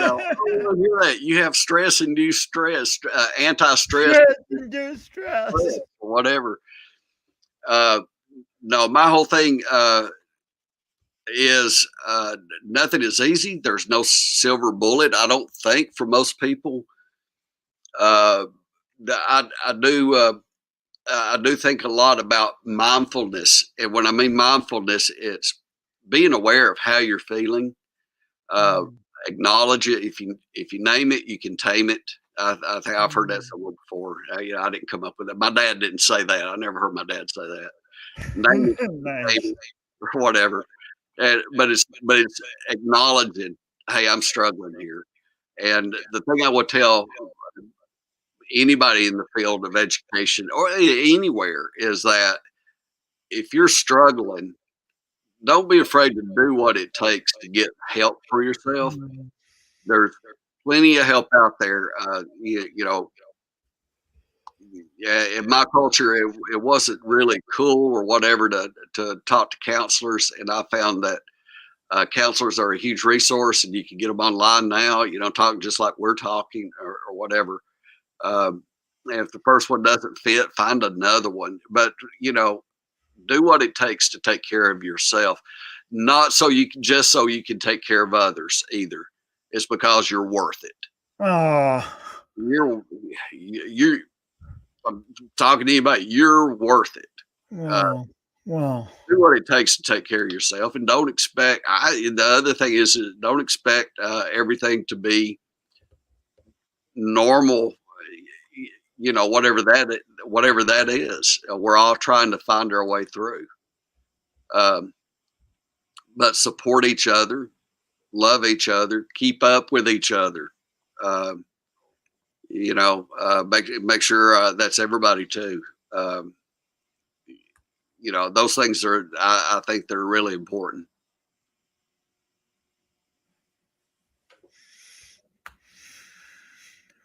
that. You have stress-induced stress, anti-stress, Stress induced stress. or whatever. Uh, no, my whole thing is nothing is easy. There's no silver bullet, I don't think, for most people. Uh, I do think a lot about mindfulness, and when I mean mindfulness, it's being aware of how you're feeling. Uh, Mm, Acknowledge it. If you name it, you can tame it. I think I've heard that mm. somewhere before. I didn't come up with that. My dad didn't say that. I never heard my dad say that. Name it, tame Nice. it, or whatever. But it's acknowledging, hey, I'm struggling here. And the thing I would tell anybody in the field of education or anywhere is that if you're struggling, don't be afraid to do what it takes to get help for yourself. Mm, There's plenty of help out there. Yeah, in my culture, it wasn't really cool or whatever to talk to counselors, and I found that counselors are a huge resource, and you can get them online now. Talking just like we're talking or whatever. Um, and if the first one doesn't fit, find another one. But do what it takes to take care of yourself. Not so you can just so you can take care of others either. It's because you're worth it. oh, You're I'm talking to anybody. You're worth it. Uh, wow, wow. do what it takes to take care of yourself, and don't expect. The other thing is don't expect everything to be normal. Whatever that is. We're all trying to find our way through. Um, but support each other, love each other, keep up with each other. Um, make sure that's everybody too. Um, those things I think they're really important.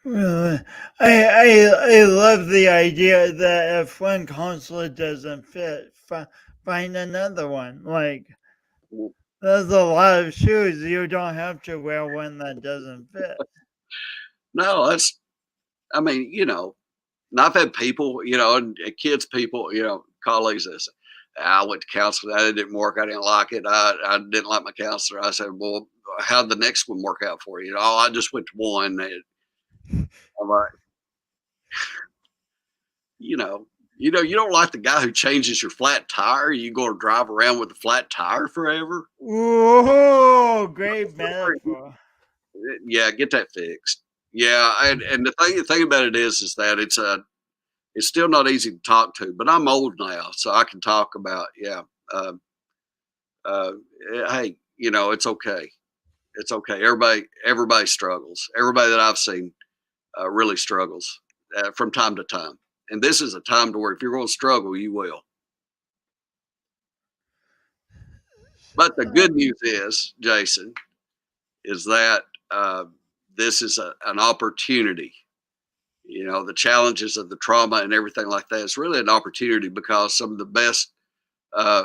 Well, I love the idea that if one counselor doesn't fit, find another one. Like there's a lot of shoes you don't have to wear one that doesn't fit. No, I mean, and I've had people, and kids, people, colleagues that say, I went to counseling, that didn't work, I didn't like it, I didn't like my counselor. I said, well, how'd the next one work out for you? Oh, I just went to one. I'm like, you know, you don't like the guy who changes your flat tire. You going to drive around with a flat tire forever? Whoa, great metaphor. Yeah, get that fixed. Yeah, and the thing about it is that it's still not easy to talk to. But I'm old now, so I can talk about Uh, uh, hey, it's okay. It's okay. Everybody struggles. Everybody that I've seen really struggles from time to time. And this is a time to where if you're going to struggle, you will. But the good news is, Jason, is that this is an opportunity. The challenges of the trauma and everything like that is really an opportunity because some of the best uh,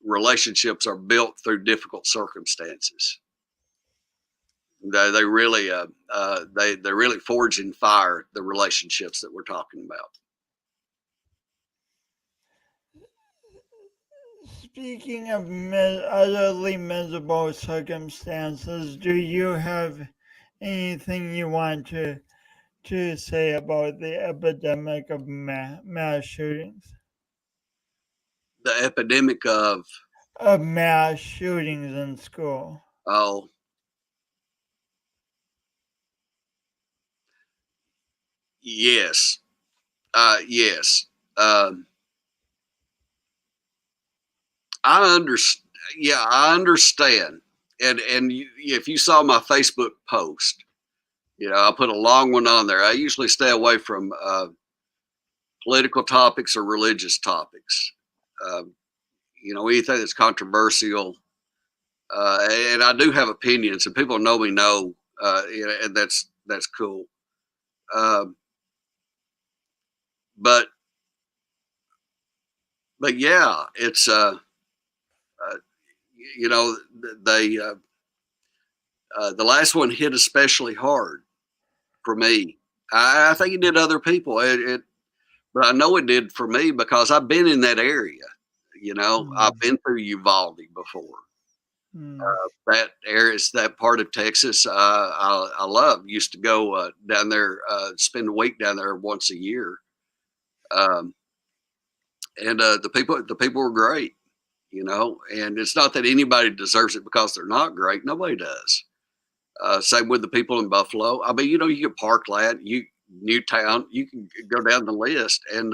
relationships are built through difficult circumstances. They really they really forge in fire the relationships that we're talking about. Speaking of utterly miserable circumstances, do you have anything you want to say about the epidemic of mass shootings? The epidemic Of mass shootings in school. oh, yes, yes. I understand. Yeah, I understand. And if you saw my Facebook post, I put a long one on there. I usually stay away from political topics or religious topics. Um, anything that's controversial. And I do have opinions, and people know me know, and that's cool. Um, but yeah, it's uh, they the last one hit especially hard for me. I think it did other people. But I know it did for me because I've been in that area. I've been through Uvalde before. Mm. That area, that part of Texas, I love. Used to go down there, spend a week down there once a year, um, and the people were great. And it's not that anybody deserves it because they're not great. Nobody does. Same with the people in Buffalo. I mean, you get Parkland, Newtown, you can go down the list, and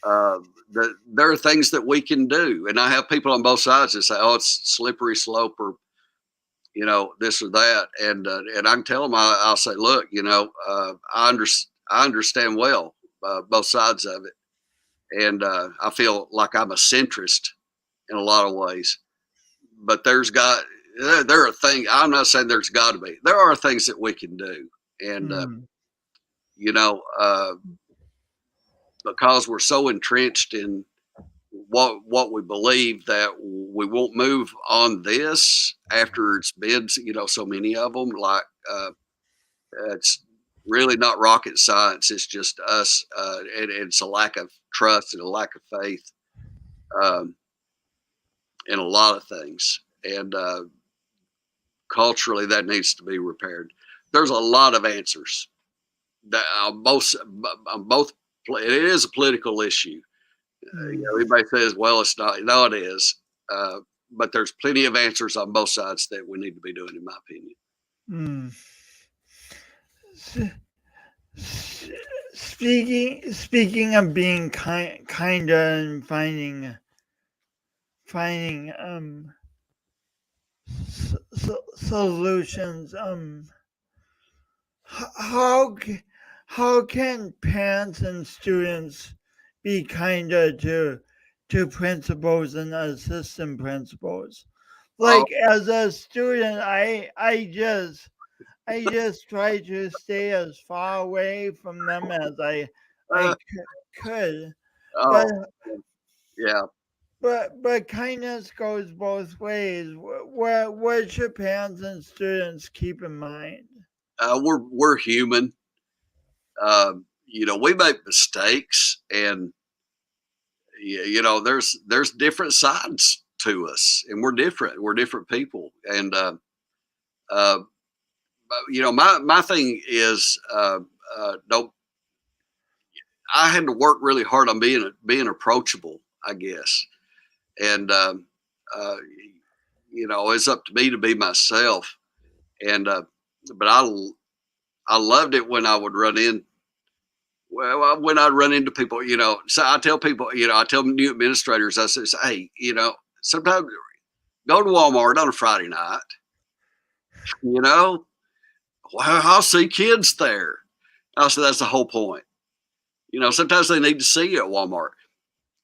there are things that we can do. And I have people on both sides that say, "Oh, it's slippery slope," or this or that, and I can tell them, I'll say, "Look, I understand well both sides of it, and I feel like I'm a centrist in a lot of ways, but there are things. I'm not saying there's got to be. There are things that we can do, and you know, uh, because we're so entrenched in what we believe that we won't move on this after it's been so many of them. Like it's really not rocket science. It's just us, and it's a lack of trust and a lack of faith um, in a lot of things, and culturally that needs to be repaired. There's a lot of answers that on both. It is a political issue. Everybody says, "Well, it's not." No, it is. But there's plenty of answers on both sides that we need to be doing, in my opinion. Speaking of being kinder and finding solutions, how can parents and students be kinder to principals and assistant principals? Like as a student, I just try to stay as far away from them as I could. But Yeah. but kindness goes both ways. What should parents and students keep in mind? We're human. We make mistakes, and there's different sides to us, and we're different. We're different people, and my thing is don't. I had to work really hard on being approachable, I guess, and it's up to me to be myself. And but I loved it when I would run in. Well, when I run into people, so I tell people, I tell new administrators, I say, hey, sometimes go to Walmart on a Friday night. Well, I'll see kids there. I said that's the whole point. Sometimes they need to see you at Walmart.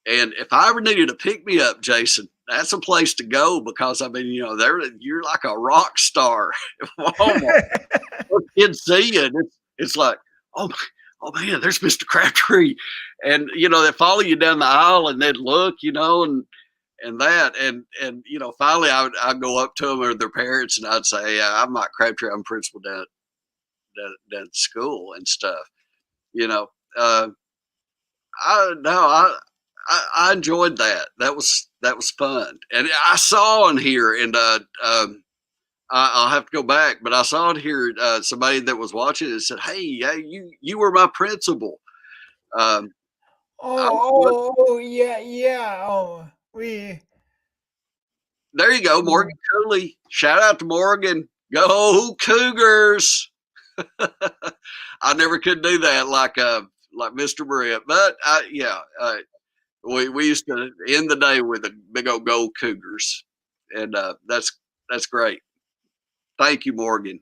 And if I ever needed to pick me up, Jason, that's a place to go because you're like a rock star at Walmart. Kids see you, and it's like, oh man, there's Mr. Crabtree, and they follow you down the aisle, and they'd look, and that, and finally I'd go up to them or their parents, and I'd say, yeah, I'm Mike Crabtree, I'm principal down at school and stuff. I enjoyed that. That was fun, and I saw on here, and I'll have to go back, but I saw it here. Somebody that was watching it said, "Hey, you were my principal." Um, I was, Yeah. Oh, there you go, Morgan Cooley. Shout out to Morgan. Go Cougars! I never could do that like Mr. Brett, but we used to end the day with a big old gold Cougars, and that's great. Thank you, Morgan.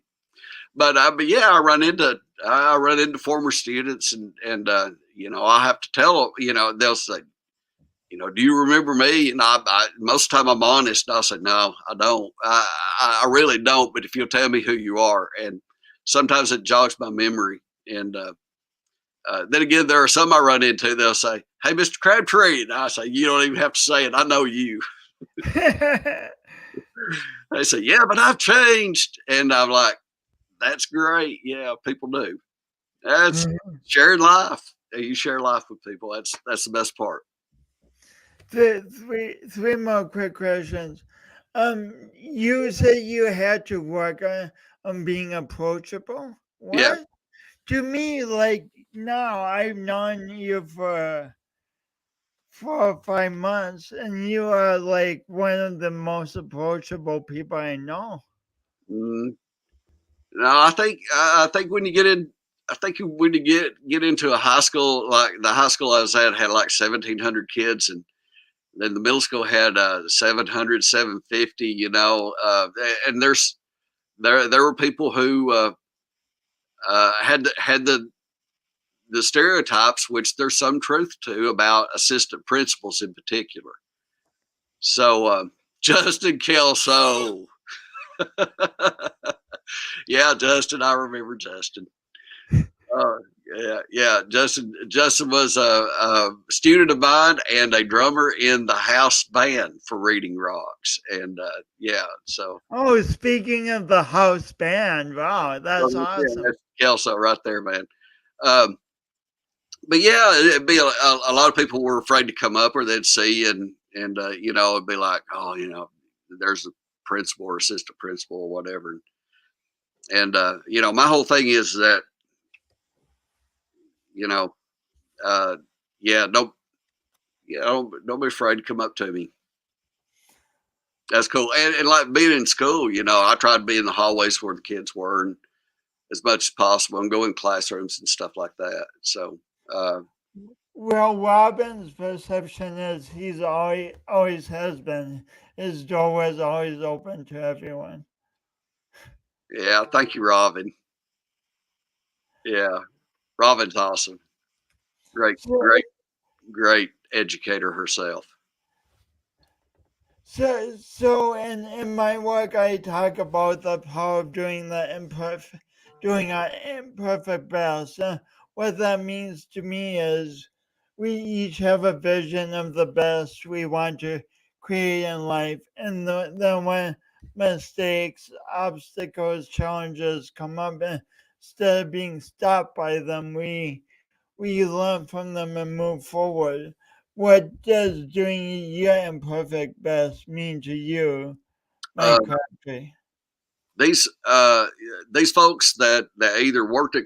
But yeah, I run into former students, and I have to tell them. They'll say, do you remember me? And most of the time I'm honest. I say, no, I don't. I really don't. But if you'll tell me who you are, and sometimes it jogs my memory. And then again, there are some I run into. They'll say, "Hey, Mr. Crabtree," and I say, "You don't even have to say it. I know you." They say, "Yeah, but I've changed," and I'm like, "That's great. Yeah, people do. That's sharing life. You share life with people. That's the best part." Three more quick questions. You said you had to work on being approachable. Yeah. What? To me, like now, I've known you for 4 or 5 months, and you are like one of the most approachable people I know. Mm, no, I think when you get in, I think when you get into a high school, like the high school I was at had like 1,700 kids, and then the middle school had 700, 750. And there were people who had the stereotypes, which there's some truth to about assistant principals in particular. So Justin Kelso, yeah, Justin, I remember Justin. Uh, yeah. Justin was a student of mine and a drummer in the house band for Reading Rocks, and yeah. So, Oh, speaking of the house band, wow, that's yeah, awesome. that's Kelso right there, man. Um, but yeah, it'd be a lot of people were afraid to come up, or they'd see, and it'd be like, oh, there's a principal or assistant principal or whatever, and my whole thing is that you know, uh, yeah, don't be afraid to come up to me. That's cool, and like being in school, I tried to be in the hallways where the kids were, and as much as possible, and go in classrooms and stuff like that. So. Well, Robin's perception is he's always has been. His door was always open to everyone. Yeah, thank you, Robin. Yeah, Robin's awesome. Great, So, great, great educator herself. so in my work, I talk about the power of doing our imperfect best. What that means to me is we each have a vision of the best we want to create in life, and then when mistakes, obstacles, challenges come up, instead of being stopped by them, we learn from them and move forward. What does doing your imperfect best mean to you, Uh, my country? these folks that either worked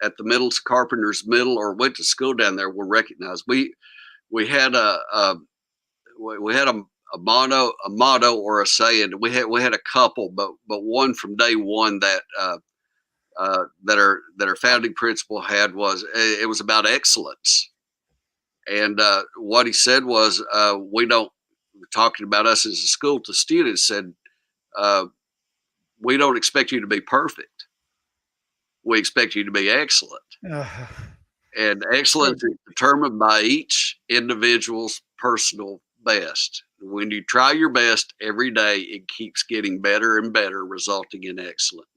at the middle carpenter's middle or went to school down there will recognize we had a motto or a saying. We had a couple, but one from day one that our founding principal had was it was about excellence. And what he said was, we don't, talking about us as a school to students, said, uh, we don't expect you to be perfect. We expect you to be excellent. Uh, And excellence is determined by each individual's personal best. When you try your best every day, it keeps getting better and better, resulting in excellence.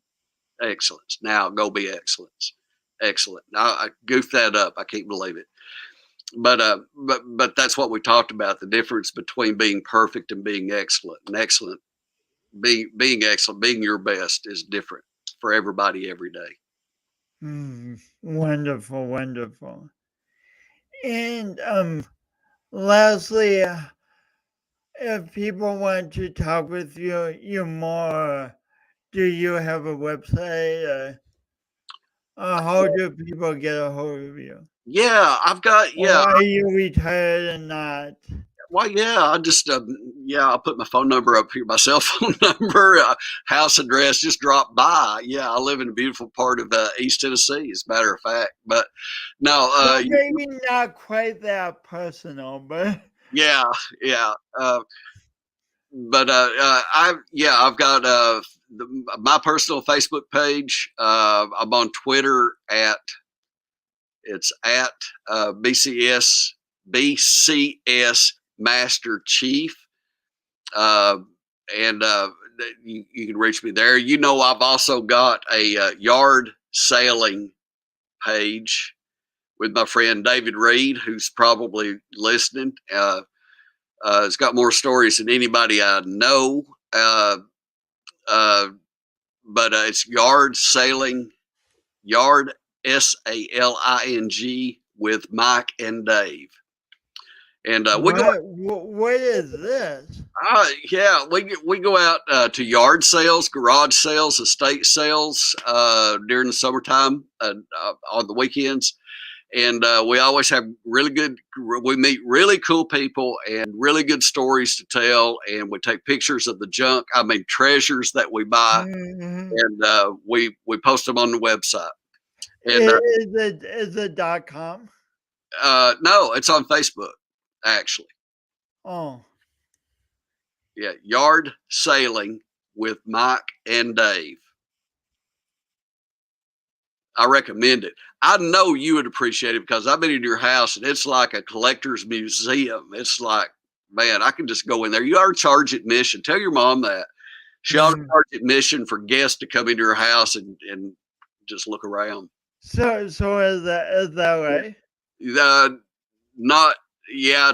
Now go be excellent. Now I goofed that up. I can't believe it. But that's what we talked about, the difference between being perfect and being excellent. And being excellent, being your best is different for everybody every day. wonderful, wonderful. And lastly, if people want to talk with you more, Do you have a website? How do people get a hold of you? Yeah, I've got Or are you retired and not? Well, yeah, I put my phone number up here, my cell phone number, house address, just drop by. Yeah, I live in a beautiful part of East Tennessee, as a matter of fact. But no, So maybe not quite that personal, but yeah, yeah. I've got my personal Facebook page. I'm on Twitter at BCS Master Chief. Uh, and you can reach me there. I've also got a yard sailing page with my friend David Reed, who's probably listening. It's got more stories than anybody I know. But it's yard sailing, yard SALING with Mike and Dave. And what is this? We go out to yard sales, garage sales, estate sales during the summertime on the weekends, and we always have we meet really cool people and really good stories to tell, and we take pictures of the junk. I mean, treasures that we buy, and we post them on the website. And is it .com? No, it's on Facebook, actually. Oh. Yeah, yard sailing with Mike and Dave. I recommend it. I know you would appreciate it because I've been in your house and it's like a collector's museum. It's like, man, I can just go in there. You ought to charge admission. Tell your mom that. She ought to charge admission for guests to come into your house and just look around. So is that right?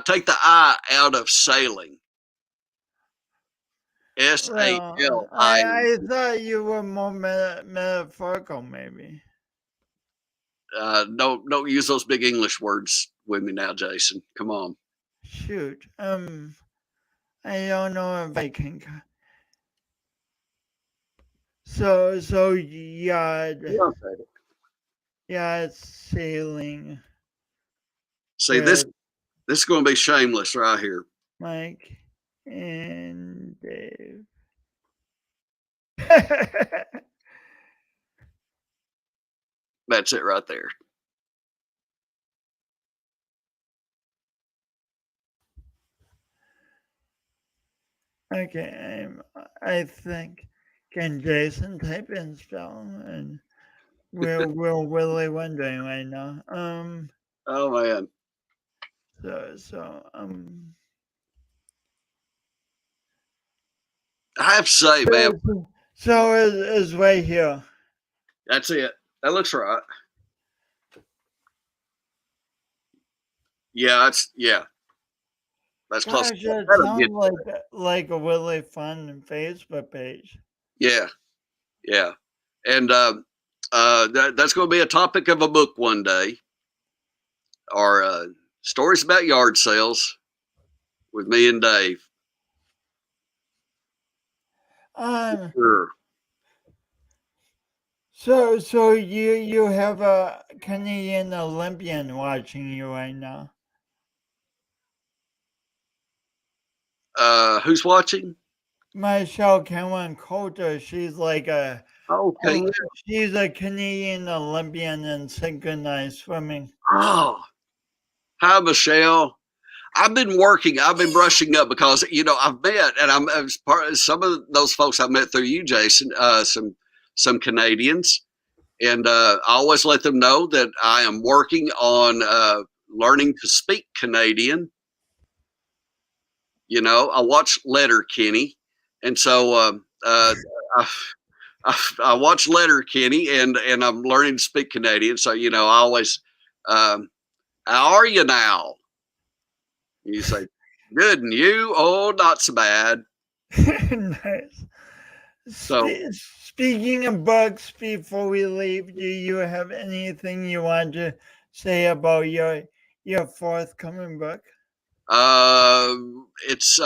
Take the I out of sailing. SALI. I thought you were more metaphorical, maybe. Don't use those big English words with me now, Jason. Come on. Shoot. I don't know if I can. So yard. Yeah, it's sailing. See, this is going to be shameless right here. Mike and Dave. That's it right there. Okay, I think, can Jason type in spell? And we're really wondering right now. Oh man. I have to say, man. So is right here. That's it. That looks right. Yeah, that's close. Gosh, it sounds like a really fun Facebook page. Yeah, and that's going to be a topic of a book one day. Or stories about yard sales with me and Dave. Sure. So you have a Canadian Olympian watching you right now. Who's watching? Michelle Cameron Coulter. She's like she's a Canadian Olympian in synchronized swimming. Oh, hi, Michelle. I've been brushing up because I've met, and I'm as part of some of those folks I met through you, Jason. Some Canadians, and I always let them know that I am working on learning to speak Canadian. I watch Letterkenny, and so I watch Letterkenny, and I'm learning to speak Canadian. So I always, how are you now? You say, good, and you? Oh, not so bad. Nice. So, speaking of books, before we leave, do you have anything you want to say about your forthcoming book? Uh, it's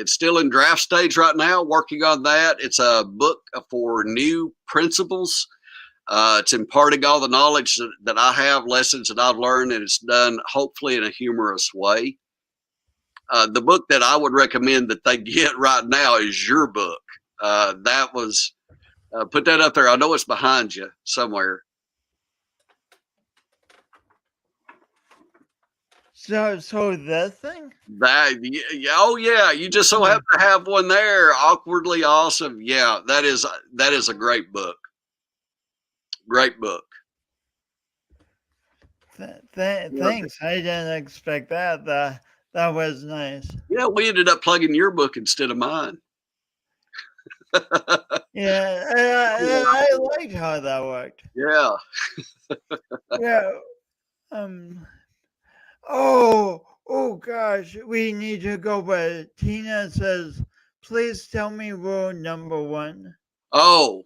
still in draft stage right now. Working on that. It's a book for new principals. It's imparting all the knowledge that I have, lessons that I've learned, and it's done hopefully in a humorous way. The book that I would recommend that they get right now is your book. That was put that up there. I know it's behind you somewhere. So this thing? Oh yeah, you just so happen to have one there. Awkwardly awesome. Yeah, that is a great book. Great book. Thanks. I didn't expect that. That was nice. Yeah, we ended up plugging your book instead of mine. Yeah, I liked how that worked. Yeah. Yeah. Oh gosh, we need to go. But Tina says, please tell me rule number one. Oh.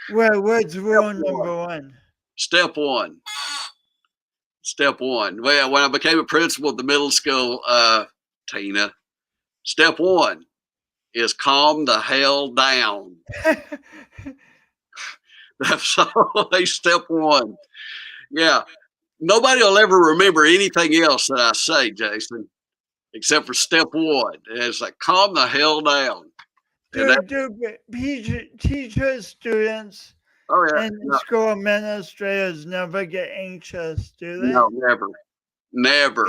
What's rule number one? Step one. Well, when I became a principal at the middle school, Tina, step one is calm the hell down. That's always step one. Yeah. Nobody will ever remember anything else that I say, Jason, except for step one. It's like calm the hell down. Do teachers, students, and school administrators never get anxious, do they? No, never. Never.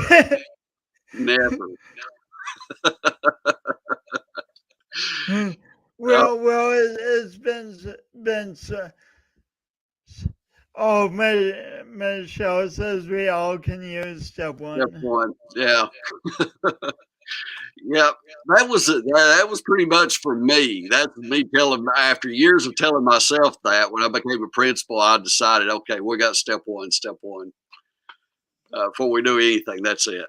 Well, it's been so. Oh, Michelle says we all can use step one. Step one, yeah. Yeah, that was pretty much for me. That's me telling, after years of telling myself that, when I became a principal, I decided, okay, we got step one. Before we do anything, that's it.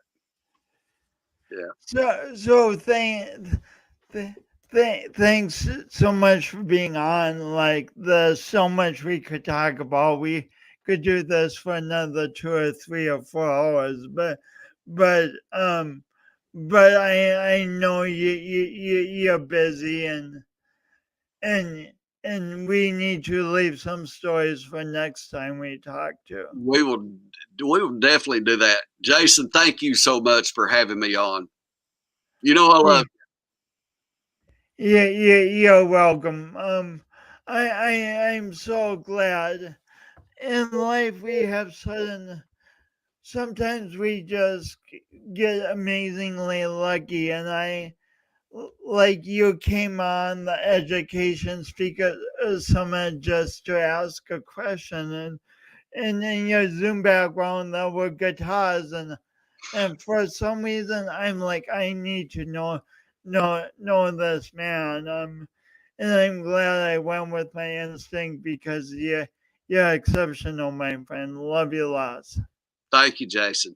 Yeah. So thanks so much for being on. Like, there's so much we could talk about. We could do this for another 2 or 3 or 4 hours, but I know you're busy, and we need to leave some stories for next time we talk to. We will definitely do that. Jason, thank you so much for having me on. You know I love you. Yeah, you're welcome. I'm so glad. In life we have sometimes we just get amazingly lucky, and like you came on the education speaker summit just to ask a question, and in your Zoom background there were guitars, and for some reason I'm like, I need to know this man. And I'm glad I went with my instinct, because you're exceptional, my friend. Love you lots. Thank you, Jason.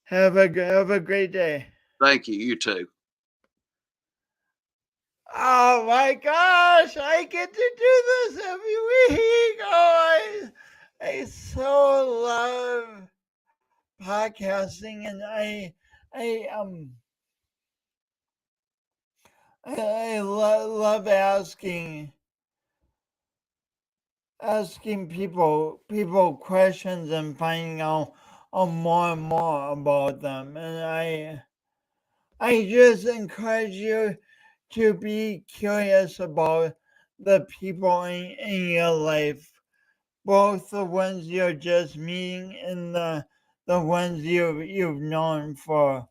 Have a great day. Thank you. You too. Oh my gosh, I get to do this every week. Oh, I so love podcasting, and I love asking people questions and finding out more and more about them. And I just encourage you to be curious about the people in your life, both the ones you're just meeting and the ones you've known for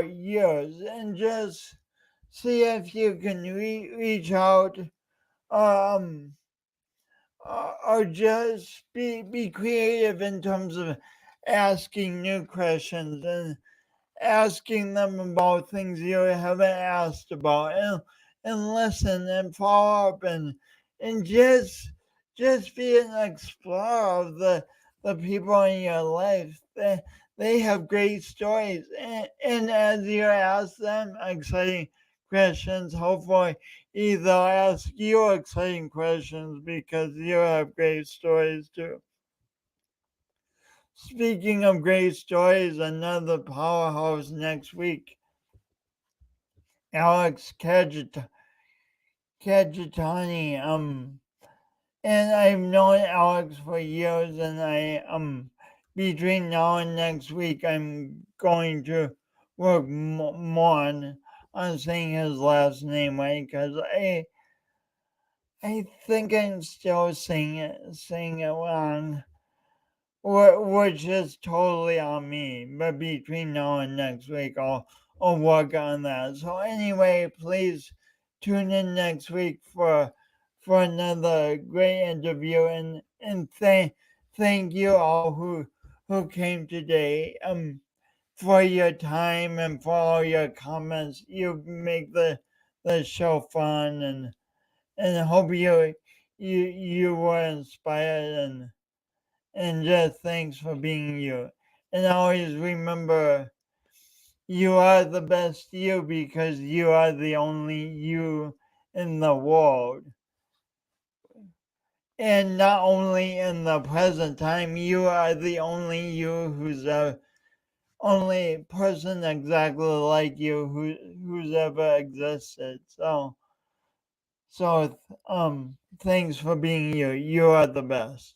years, and just see if you can reach out, um or just be creative in terms of asking new questions, and asking them about things you haven't asked about, and listen and follow up, and just be an explorer of the people in your life. They have great stories, and as you ask them exciting questions, hopefully they'll ask you exciting questions, because you have great stories too. speaking of great stories, another powerhouse next week, Alex Cagitani. And I've known Alex for years, and between now and next week, I'm going to work more on saying his last name right, because I think I'm still saying it wrong, which is totally on me. But between now and next week, I'll work on that. So anyway, please tune in next week for another great interview, and thank you all who came today for your time and for all your comments. You make the show fun, and I hope you were inspired, and just thanks for being you. And always remember, you are the best you because you are the only you in the world. And not only in the present time, you are the only you who's the only person exactly like you who's ever existed. So thanks for being you. You are the best.